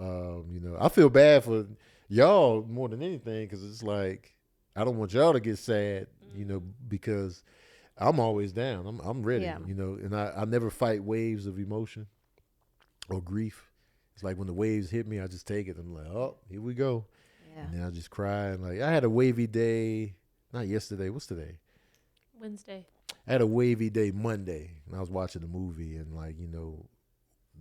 I feel bad for y'all more than anything, because it's like, I don't want y'all to get sad, because I'm always down. I'm ready, and I never fight waves of emotion or grief. It's like when the waves hit me, I just take it. I'm like, oh, here we go. Yeah. And then I just cry. And like, I had a wavy day, not yesterday. What's today? Wednesday. I had a wavy day Monday, and I was watching a movie, and like,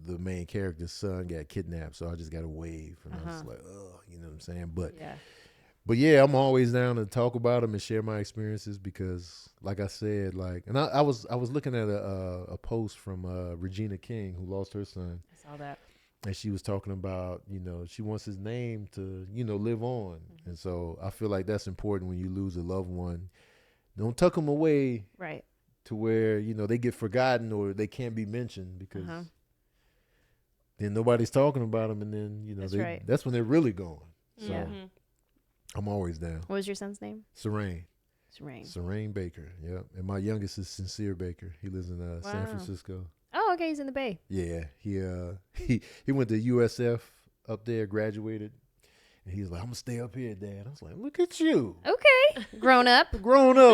the main character's son got kidnapped, so I just got a wave, and I was like, oh, you know what I'm saying? But yeah, I'm always down to talk about them and share my experiences, because like I said, like, and I was looking at a post from Regina King, who lost her son. I saw that. And she was talking about, she wants his name to, live on. And so I feel like that's important when you lose a loved one. Don't tuck them away to where, they get forgotten or they can't be mentioned, because then nobody's talking about them. And then, that's when they're really gone. So I'm always down. What was your son's name? Serene Baker. Yep. And my youngest is Sincere Baker. He lives in San Francisco. Oh, okay. He's in the Bay. Yeah. He went to USF up there, graduated. And he's like, I'm going to stay up here, Dad. I was like, look at you. Okay. Grown up,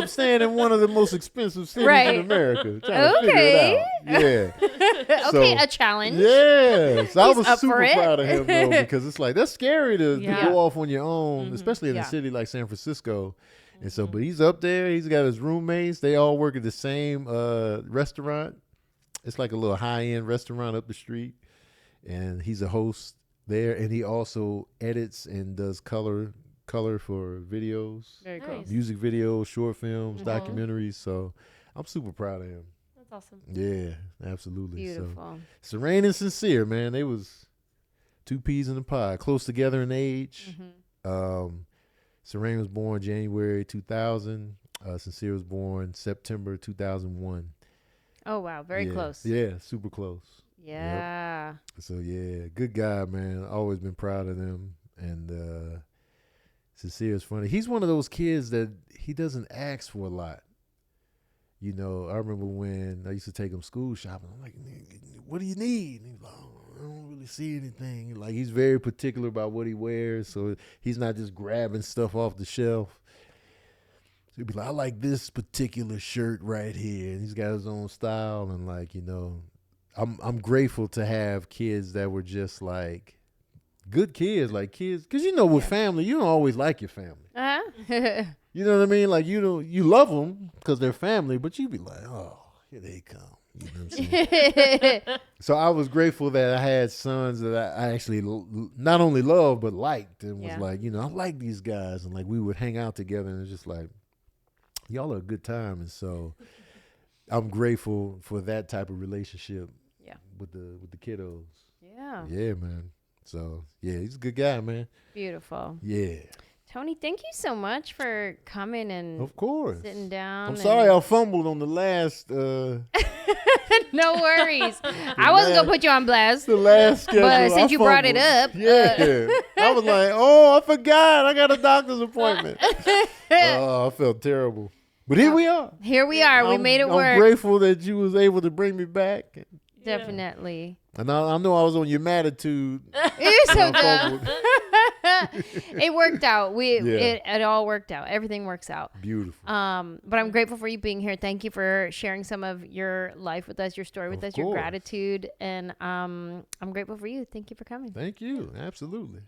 staying in one of the most expensive cities in America. Trying to figure it out. Yeah. Okay, a challenge. Yeah. So I was super for it. proud of him, though, because it's like, that's scary to go off on your own, especially in a city like San Francisco. And so, but he's up there. He's got his roommates. They all work at the same restaurant. It's like a little high-end restaurant up the street. And he's a host there. And he also edits and does color for videos. Very cool. Nice. Music videos, short films, documentaries. So I'm super proud of him. That's awesome. Yeah, absolutely. Beautiful. So Serene and Sincere, man, they was two peas in a pod, close together in age. Serene was born January 2000. Sincere was born September 2001. Oh, wow. Very close. Yeah, super close. Yeah. Yep. So, yeah, good guy, man. Always been proud of him. And Sincere is funny. He's one of those kids that he doesn't ask for a lot. I remember when I used to take him school shopping. I'm like, what do you need? And he's like, I don't really see anything. Like, he's very particular about what he wears. So he's not just grabbing stuff off the shelf. So he'd be like, I like this particular shirt right here. And he's got his own style. And like, I'm grateful to have kids that were just like good kids, like kids. Because, with family, you don't always like your family. You know what I mean? Like, you love them because they're family, but you be like, oh, here they come. You know what I'm saying? So I was grateful that I had sons that I actually not only loved, but liked. And was like, I like these guys. And like, we would hang out together, and it's just like, y'all are a good time. And so I'm grateful for that type of relationship with the kiddos. Yeah. Yeah, man. So, yeah, he's a good guy, man. Beautiful. Yeah. Tony, thank you so much for coming and of course sitting down. I'm sorry I fumbled on the last No worries. I wasn't going to put you on blast. The last schedule. But since you brought it up. Yeah. I was like, oh, I forgot. I got a doctor's appointment. Oh, I felt terrible. But here we are. Here we are. We made it work. I'm grateful that you was able to bring me back. Definitely. And I know I was on your Matitude. You're so dumb. It worked out. It all worked out. Everything works out. Beautiful. But I'm grateful for you being here. Thank you for sharing some of your life with us, your story with us, your gratitude. And I'm grateful for you. Thank you for coming. Thank you. Absolutely.